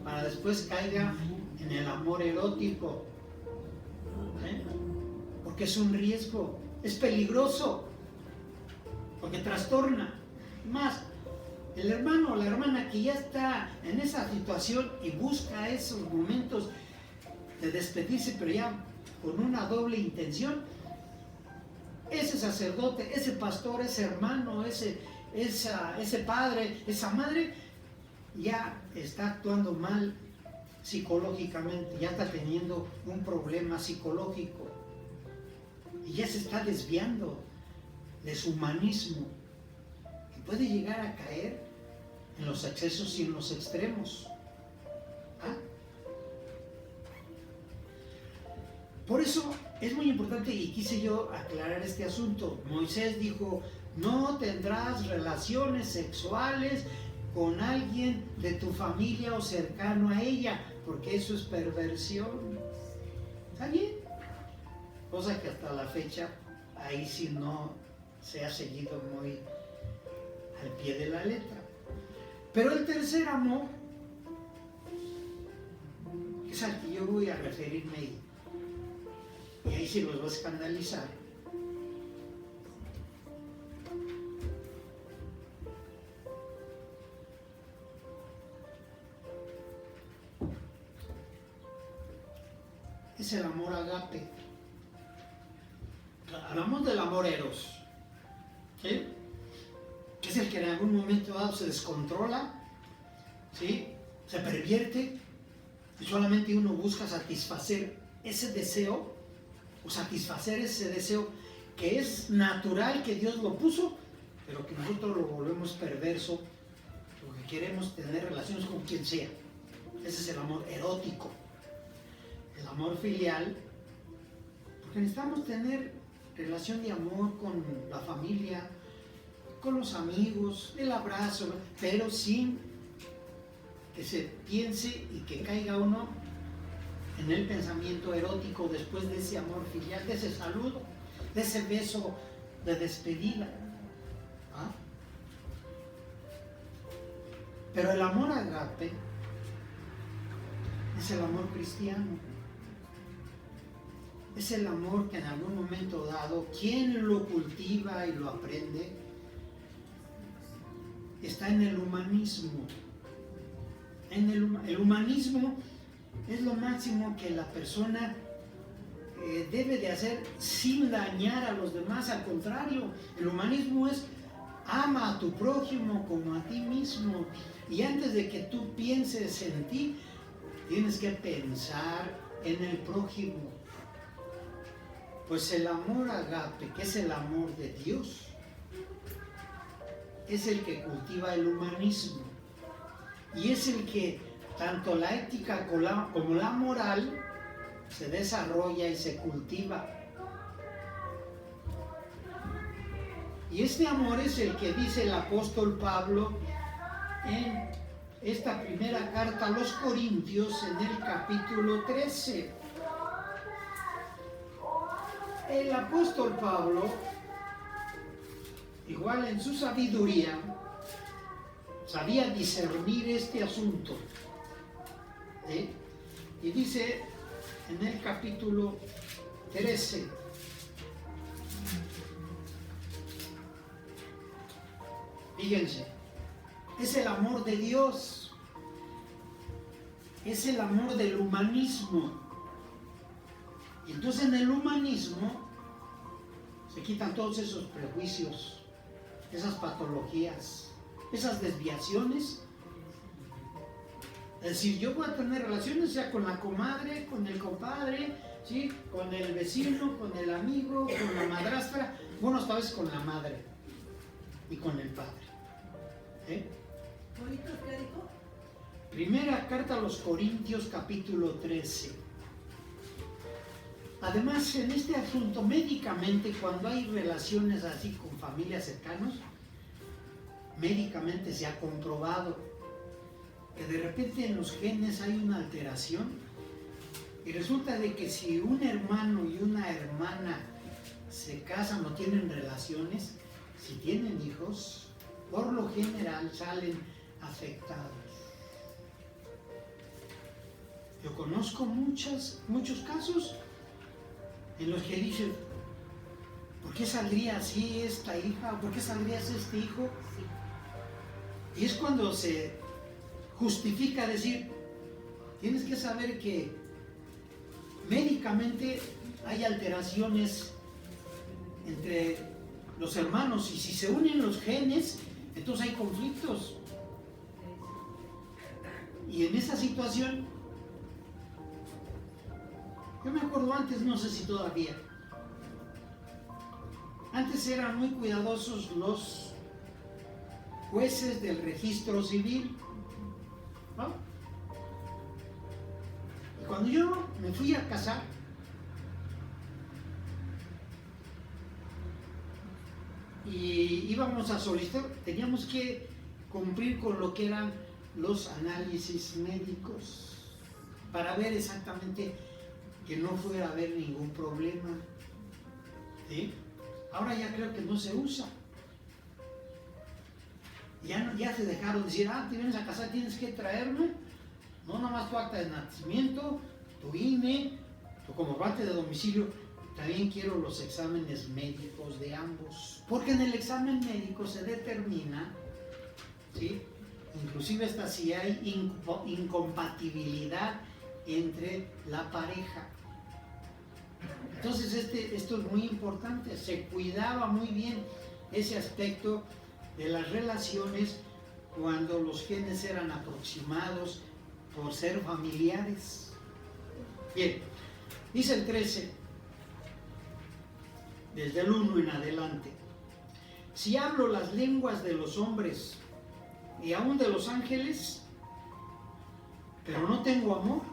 para después caiga en el amor erótico, ¿eh? Porque es un riesgo, es peligroso, porque trastorna. Más, el hermano o la hermana que ya está en esa situación y busca esos momentos de despedirse, pero ya con una doble intención, ese sacerdote, ese pastor, ese hermano, ese padre, esa madre, ya está actuando mal psicológicamente, ya está teniendo un problema psicológico y ya se está desviando de su humanismo, y puede llegar a caer en los excesos y en los extremos. ¿Ah? Por eso es muy importante, y quise yo aclarar este asunto. Moisés dijo, No tendrás relaciones sexuales con alguien de tu familia o cercano a ella, porque eso es perversión. ¿Está bien? Cosa que hasta la fecha, ahí sí no se ha seguido muy al pie de la letra. Pero el tercer amor, que es al que yo voy a referirme, y ahí sí los va a escandalizar, es el amor agape. Hablamos del amor eros, ¿sí? Que es el que en algún momento dado se descontrola, ¿sí? Se pervierte y solamente uno busca satisfacer ese deseo, o satisfacer ese deseo que es natural, que Dios lo puso, pero que nosotros lo volvemos perverso, porque queremos tener relaciones con quien sea. Ese es el amor erótico. El amor filial, porque necesitamos tener relación de amor con la familia, con los amigos, el abrazo, pero sin que se piense y que caiga uno en el pensamiento erótico después de ese amor filial, de ese saludo, de ese beso de despedida. ¿Ah? Pero el amor agape es el amor cristiano. Es el amor que en algún momento dado, quien lo cultiva y lo aprende, está en el humanismo. El humanismo es lo máximo que la persona debe de hacer sin dañar a los demás. Al contrario, el humanismo es ama a tu prójimo como a ti mismo. Y antes de que tú pienses en ti, tienes que pensar en el prójimo. Pues el amor agape, que es el amor de Dios, es el que cultiva el humanismo. Y es el que tanto la ética como la moral se desarrolla y se cultiva. Y este amor es el que dice el apóstol Pablo en esta primera carta a los Corintios en el capítulo 13. El apóstol Pablo, igual en su sabiduría, sabía discernir este asunto. Y dice en el capítulo 13, fíjense, es el amor de Dios, es el amor del humanismo. Y entonces en el humanismo se quitan todos esos prejuicios, esas patologías, esas desviaciones. Es decir, yo voy a tener relaciones ya con la comadre, con el compadre, ¿sí? Con el vecino, con el amigo, con la madrastra, bueno, esta vez con la madre y con el padre. ¿Qué dijo? Primera carta a los Corintios, capítulo 13. Además, en este asunto, médicamente, cuando hay relaciones así con familias cercanas, médicamente se ha comprobado que de repente en los genes hay una alteración y resulta de que si un hermano y una hermana se casan o tienen relaciones, si tienen hijos, por lo general salen afectados. Yo conozco muchos casos en los que dicen, ¿por qué saldría así esta hija? ¿Por qué saldría así este hijo? Y es cuando se justifica decir, tienes que saber que médicamente hay alteraciones entre los hermanos y si se unen los genes, entonces hay conflictos. Y en esa situación, yo me acuerdo antes, no sé si todavía, antes eran muy cuidadosos los jueces del registro civil, ¿no? Y cuando yo me fui a casar, y íbamos a solicitar, teníamos que cumplir con lo que eran los análisis médicos para ver exactamente que no fuera a haber ningún problema. ¿Sí? Ahora ya creo que no se usa. Ya se dejaron decir, te vienes a casar, tienes que traerme, no nomás tu acta de nacimiento, tu INE, tu comprobante de domicilio, también quiero los exámenes médicos de ambos, porque en el examen médico se determina, ¿sí?, inclusive hasta si hay incompatibilidad entre la pareja. Entonces esto es muy importante, se cuidaba muy bien ese aspecto de las relaciones cuando los genes eran aproximados por ser familiares. Bien, dice el 13, desde el 1 en adelante: si hablo las lenguas de los hombres y aún de los ángeles, pero no tengo amor,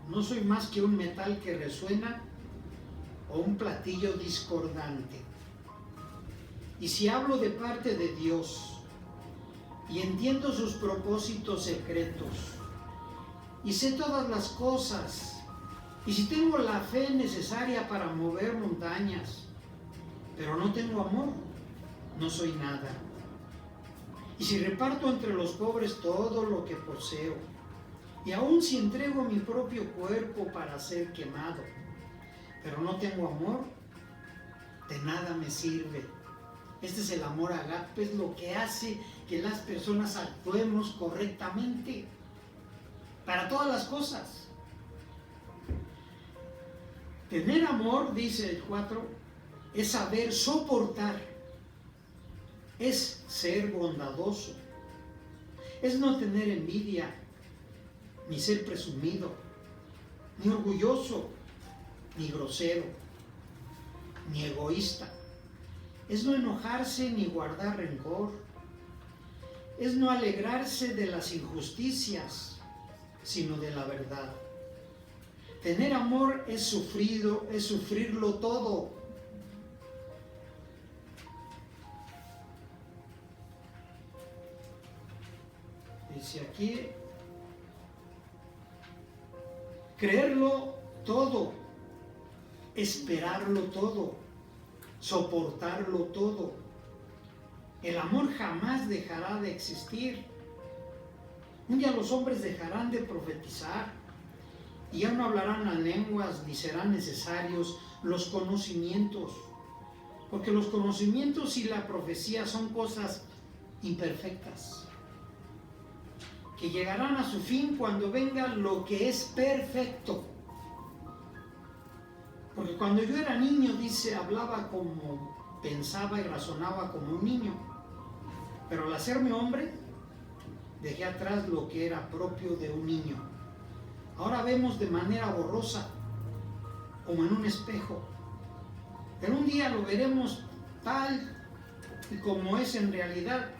no soy más que un metal que resuena o un platillo discordante. Y si hablo de parte de Dios y entiendo sus propósitos secretos y sé todas las cosas, y si tengo la fe necesaria para mover montañas, pero no tengo amor, no soy nada. Y si reparto entre los pobres todo lo que poseo, y aun si entrego mi propio cuerpo para ser quemado, pero no tengo amor, de nada me sirve. Este es el amor agape, es lo que hace que las personas actuemos correctamente para todas las cosas. Tener amor, dice el 4, es saber soportar, es ser bondadoso, es no tener envidia, ni ser presumido, ni orgulloso, ni grosero, ni egoísta. Es no enojarse ni guardar rencor. Es no alegrarse de las injusticias, sino de la verdad. Tener amor es sufrirlo todo. Dice aquí, creerlo todo, esperarlo todo, soportarlo todo. El amor jamás dejará de existir. Un día los hombres dejarán de profetizar y ya no hablarán a lenguas ni serán necesarios los conocimientos, porque los conocimientos y la profecía son cosas imperfectas que llegarán a su fin cuando venga lo que es perfecto. Porque cuando yo era niño, dice, hablaba como pensaba y razonaba como un niño, pero al hacerme hombre dejé atrás lo que era propio de un niño. Ahora vemos de manera borrosa, como en un espejo, pero un día lo veremos tal y como es en realidad.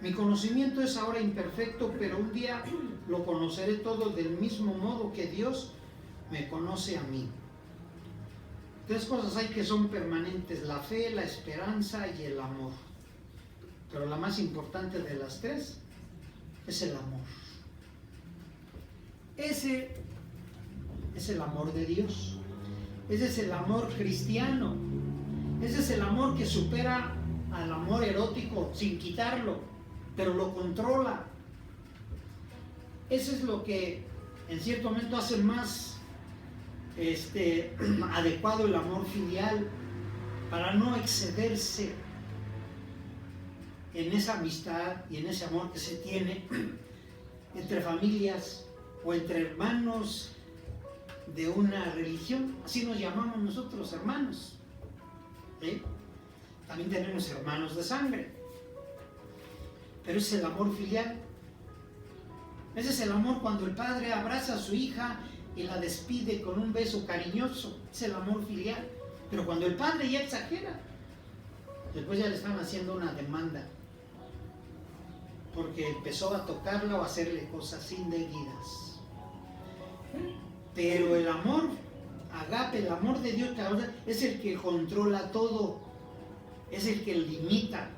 Mi conocimiento es ahora imperfecto, pero un día lo conoceré todo del mismo modo que Dios me conoce a mí. Tres cosas hay que son permanentes: la fe, la esperanza y el amor. Pero la más importante de las tres es el amor. Ese es el amor de Dios. Ese es el amor cristiano. Ese es el amor que supera al amor erótico sin quitarlo, pero lo controla. Eso es lo que en cierto momento hace más adecuado el amor filial, para no excederse en esa amistad y en ese amor que se tiene entre familias o entre hermanos de una religión. Así nos llamamos nosotros, hermanos. ¿Sí? También tenemos hermanos de sangre, pero es el amor filial. Ese es el amor cuando el padre abraza a su hija y la despide con un beso cariñoso. Es el amor filial. Pero cuando el padre ya exagera, después ya le están haciendo una demanda porque empezó a tocarla o a hacerle cosas indebidas. Pero el amor agape, el amor de Dios, es el que controla todo. es el que limita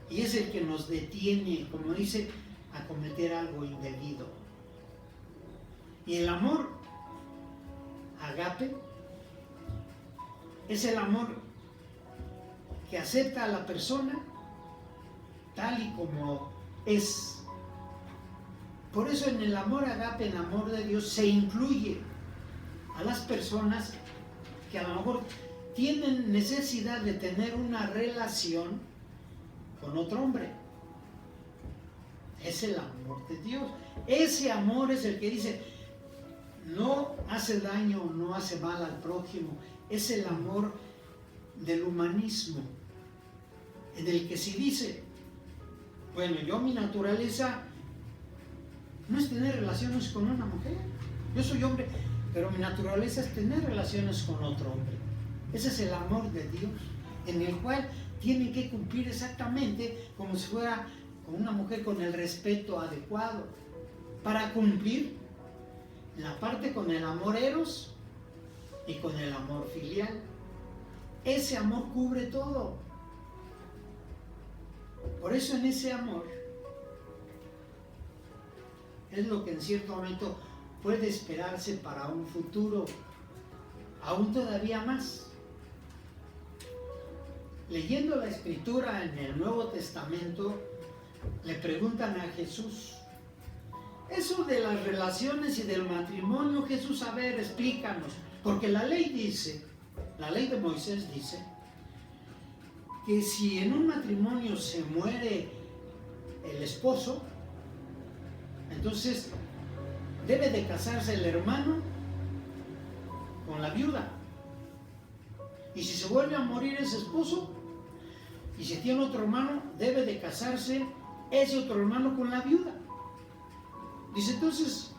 y es el que nos detiene, como dice, a cometer algo indebido. Y el amor agape es el amor que acepta a la persona tal y como es. Por eso en el amor agape, en el amor de Dios, se incluye a las personas que a lo mejor tienen necesidad de tener una relación con otro hombre. Es el amor de Dios. Ese amor es el que dice, no hace daño, no hace mal al prójimo. Es el amor del humanismo, en el que si dice, bueno, yo mi naturaleza no es tener relaciones con una mujer, yo soy hombre, pero mi naturaleza es tener relaciones con otro hombre. Ese es el amor de Dios, en el cual tienen que cumplir exactamente como si fuera con una mujer, con el respeto adecuado, para cumplir la parte con el amor eros y con el amor filial. Ese amor cubre todo. Por eso en ese amor es lo que en cierto momento puede esperarse para un futuro, aún todavía más. Leyendo la Escritura en el Nuevo Testamento, le preguntan a Jesús, eso de las relaciones y del matrimonio, Jesús, a ver, explícanos, porque la ley dice, la ley de Moisés dice, que si en un matrimonio se muere el esposo, entonces debe de casarse el hermano con la viuda. Y si se vuelve a morir ese esposo, y si tiene otro hermano, debe de casarse ese otro hermano con la viuda. Dice, entonces,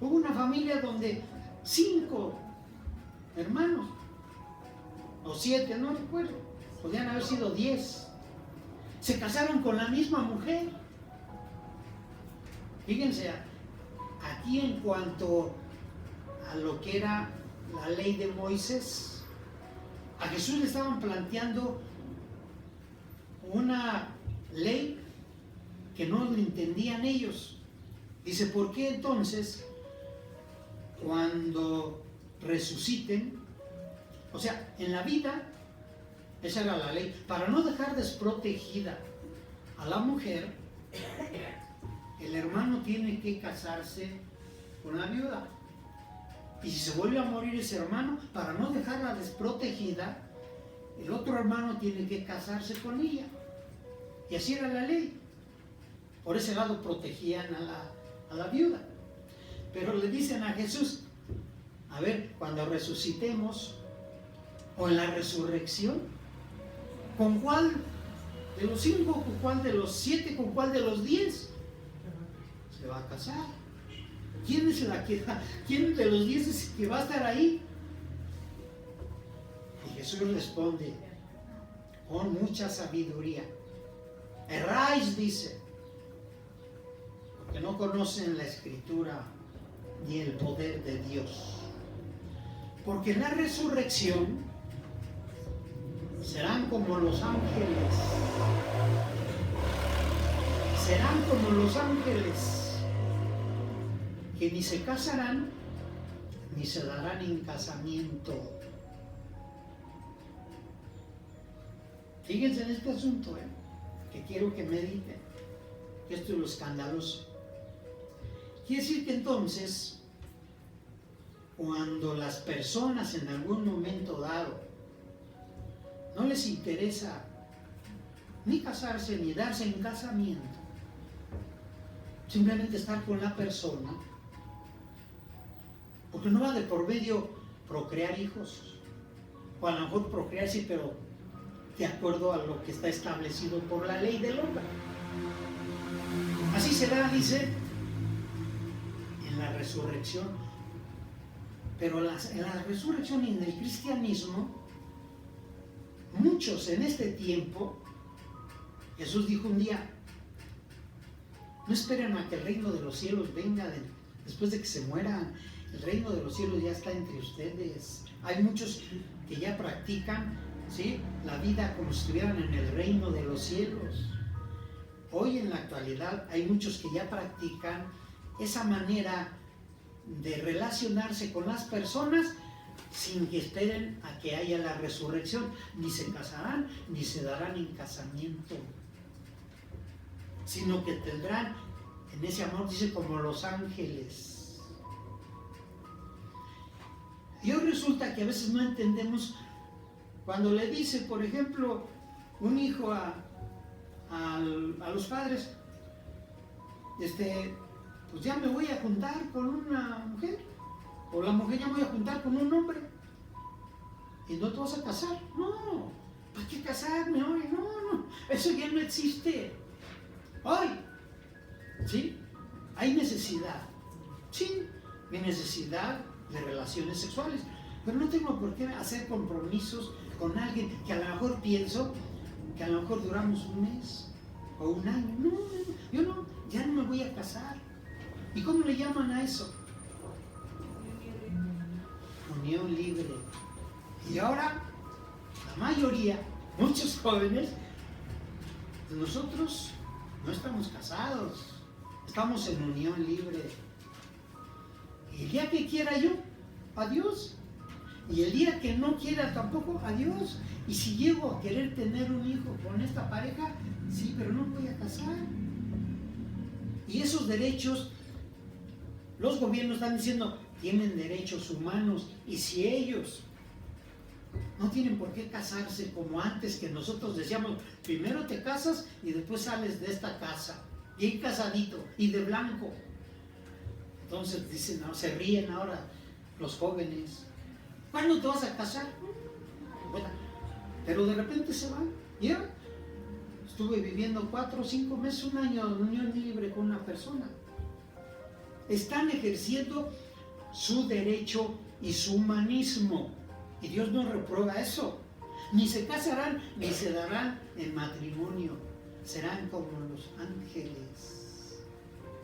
hubo una familia donde 5 hermanos, o 7, no recuerdo, podían haber sido 10, se casaron con la misma mujer. Fíjense, aquí en cuanto a lo que era la ley de Moisés, a Jesús le estaban planteando una ley que no lo entendían ellos. Dice, ¿por qué entonces cuando resuciten, o sea, en la vida, esa era la ley, para no dejar desprotegida a la mujer, el hermano tiene que casarse con la viuda? Y si se vuelve a morir ese hermano, para no dejarla desprotegida, el otro hermano tiene que casarse con ella. Y así era la ley. Por ese lado protegían a la viuda. Pero le dicen a Jesús, a ver, cuando resucitemos, o en la resurrección, ¿con cuál de los 5, con cuál de los 7, con cuál de los 10 se va a casar? ¿Quién de los 10 es que va a estar ahí? Y Jesús responde con mucha sabiduría, erráis, dice, porque no conocen la Escritura ni el poder de Dios. Porque en la resurrección serán como los ángeles. Serán como los ángeles, que ni se casarán ni se darán en casamiento. Fíjense en este asunto, que quiero que mediten, que esto es lo escandaloso. Quiere decir que entonces, cuando las personas en algún momento dado no les interesa ni casarse ni darse en casamiento, simplemente estar con la persona, porque no va de por medio procrear hijos, o a lo mejor procrear sí, pero de acuerdo a lo que está establecido por la ley del hombre. Así será, dice, en la resurrección. Pero en la resurrección y en el cristianismo, muchos en este tiempo, Jesús dijo un día, no esperen a que el reino de los cielos venga después de que se mueran. El reino de los cielos ya está entre ustedes. Hay muchos que ya practican ¿sí?, la vida como si estuvieran en el reino de los cielos. Hoy en la actualidad hay muchos que ya practican esa manera de relacionarse con las personas sin que esperen a que haya la resurrección. Ni se casarán, ni se darán en casamiento, sino que tendrán en ese amor, dice, como los ángeles. Y hoy resulta que a veces no entendemos cuando le dice, por ejemplo, un hijo a los padres, pues ya me voy a juntar con una mujer, o la mujer ya me voy a juntar con un hombre, y no te vas a casar. No, ¿para qué casarme hoy? No, eso ya no existe. Hoy, ¿sí?, hay necesidad, sí, mi necesidad de relaciones sexuales, pero no tengo por qué hacer compromisos con alguien que a lo mejor pienso que a lo mejor duramos un mes o un año. No, yo no, ya no me voy a casar. ¿Y cómo le llaman a eso? Unión libre. Y ahora, la mayoría, muchos jóvenes, nosotros no estamos casados, estamos en unión libre. Y el día que quiera yo, adiós. Y el día que no quiera tampoco, adiós. Y si llego a querer tener un hijo con esta pareja, sí, pero no me voy a casar. Y esos derechos, los gobiernos están diciendo, tienen derechos humanos. Y si ellos no tienen por qué casarse como antes, que nosotros decíamos, primero te casas y después sales de esta casa, bien casadito y de blanco. Entonces dicen, no, se ríen ahora los jóvenes. ¿Cuándo te vas a casar? Bueno, pero de repente se van. ¿Ya? Estuve viviendo 4 o 5 meses, un año en unión libre con una persona. Están ejerciendo su derecho y su humanismo. Y Dios no reprueba eso. Ni se casarán, ni se darán en matrimonio. Serán como los ángeles.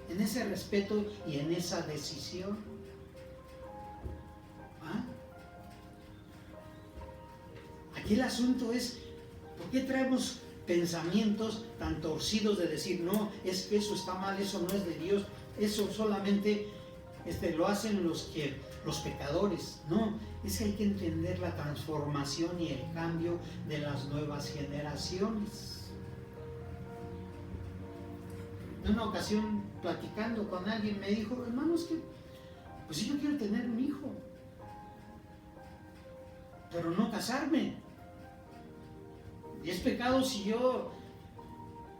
En ese respeto y en esa decisión. ¿Ah? Aquí el asunto es, ¿por qué traemos pensamientos tan torcidos de decir, no, es que eso está mal, eso no es de Dios, eso solamente lo hacen los pecadores? No, es que hay que entender la transformación y el cambio de las nuevas generaciones. En una ocasión, platicando con alguien, me dijo, hermano, es que, pues yo quiero tener un hijo, pero no casarme. ¿Y es pecado si yo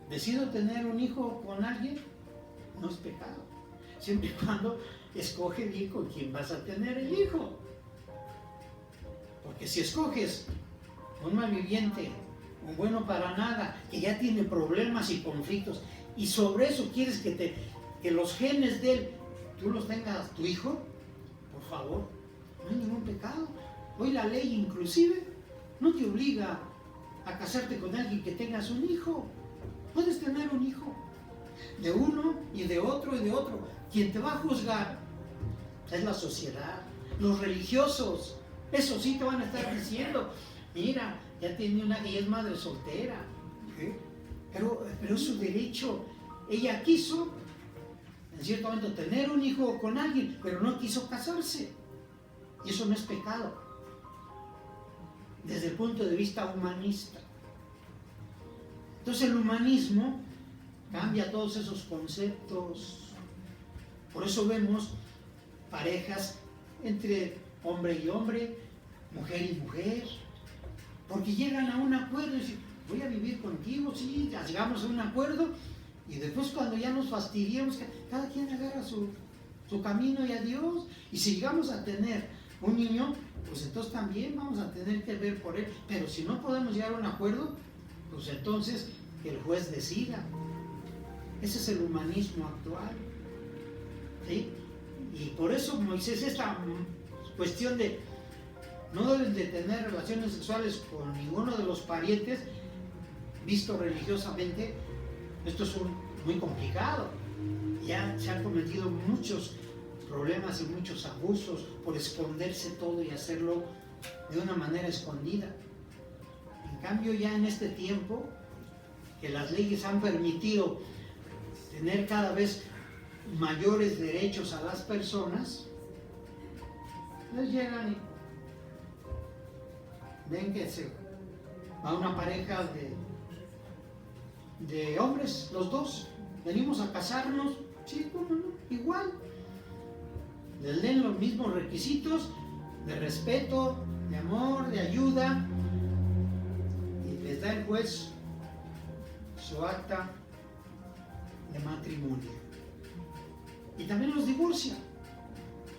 decido tener un hijo con alguien? No es pecado, siempre y cuando escoge bien con quién vas a tener el hijo. Porque si escoges un malviviente, un bueno para nada, que ya tiene problemas y conflictos, y sobre eso quieres que los genes de él, tú los tengas tu hijo, por favor, no hay ningún pecado. Hoy la ley inclusive no te obliga a casarte con alguien que tengas un hijo. Puedes tener un hijo de uno y de otro y de otro. Quien te va a juzgar es la sociedad, los religiosos. Eso sí te van a estar diciendo, mira, ya tiene una que ya es madre soltera. Pero es su derecho. Ella quiso, en cierto momento, tener un hijo con alguien, pero no quiso casarse. Y eso no es pecado, desde el punto de vista humanista. Entonces el humanismo cambia todos esos conceptos. Por eso vemos parejas entre hombre y hombre, mujer y mujer, porque llegan a un acuerdo y dicen, voy a vivir contigo, sí, ya llegamos a un acuerdo, y después cuando ya nos fastidiamos, cada quien agarra su camino y adiós. Y si llegamos a tener un niño, pues entonces también vamos a tener que ver por él. Pero si no podemos llegar a un acuerdo, pues entonces que el juez decida. Ese es el humanismo actual, ¿sí? Y por eso Moisés, esta cuestión de no deben de tener relaciones sexuales con ninguno de los parientes, visto religiosamente, esto es muy complicado. Ya se han cometido muchos problemas y muchos abusos por esconderse todo y hacerlo de una manera escondida. En cambio, ya en este tiempo, que las leyes han permitido tener cada vez mayores derechos a las personas, les llegan y ven que se va una pareja de hombres, los dos, venimos a casarnos, sí, ¿cómo no? Igual. Les den los mismos requisitos de respeto, de amor, de ayuda, y les da el juez su acta de matrimonio. Y también los divorcia.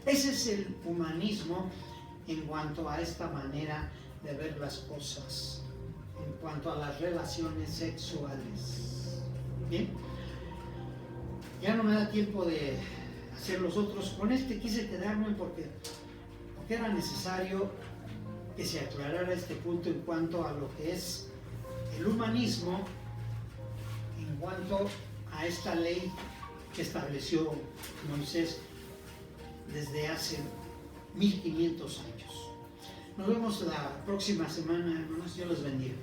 Ese es el humanismo en cuanto a esta manera de ver las cosas, en cuanto a las relaciones sexuales. Bien, ya no me da tiempo de hacer los otros. Con este quise quedarme porque era necesario que se aclarara este punto en cuanto a lo que es el humanismo, en cuanto a esta ley que estableció Moisés desde hace 1500 años. Nos vemos la próxima semana, hermanos. Dios los bendiga.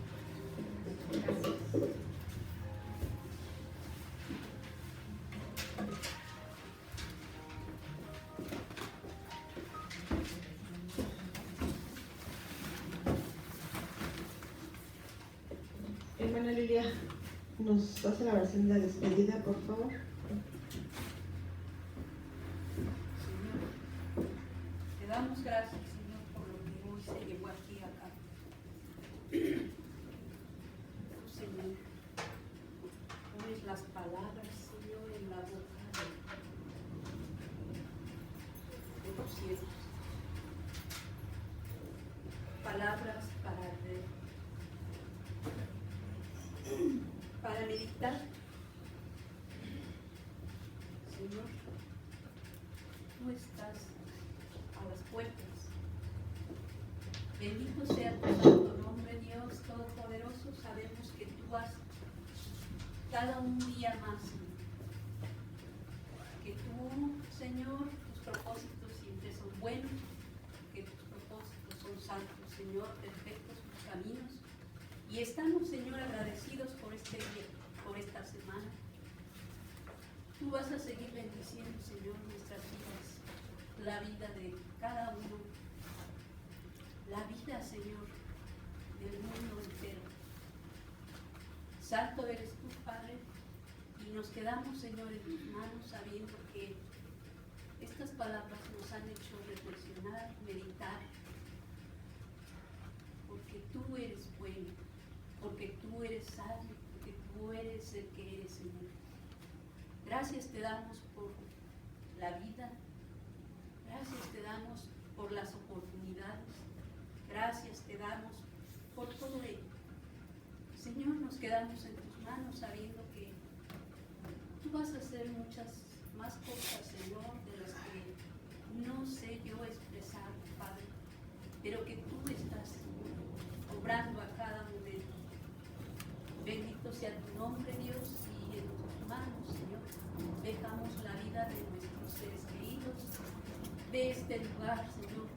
Hermana Lilia, ¿nos hace la oración de la despedida, por favor? Señor, te damos gracias, Señor, por lo que hoy se llevó aquí a cabo. Señor, pones las palabras, Señor, en la boca de los cielos. Palabras para meditar. Señor, tú estás a las puertas. Bendito sea tu santo nombre, Dios Todopoderoso. Sabemos que tú has cada un día más, que tú, Señor, tus propósitos siempre son buenos, que tus propósitos son santos, Señor, perfectos tus caminos. Y estamos, Señor, agradecidos por este día, por esta semana. Tú vas a seguir bendiciendo, Señor, nuestras vidas, la vida de cada uno, la vida, Señor, del mundo entero. Santo eres tú, Padre, y nos quedamos, Señor, en tus manos, sabiendo que estas palabras nos han hecho reflexionar, meditar, porque tú eres bueno, porque tú eres sabio, porque tú eres el que eres, Señor. Gracias te damos por la vida, gracias te damos por las oportunidades, gracias te damos por todo ello. Señor, nos quedamos en tus manos sabiendo que tú vas a hacer muchas más cosas, Señor, de las que no sé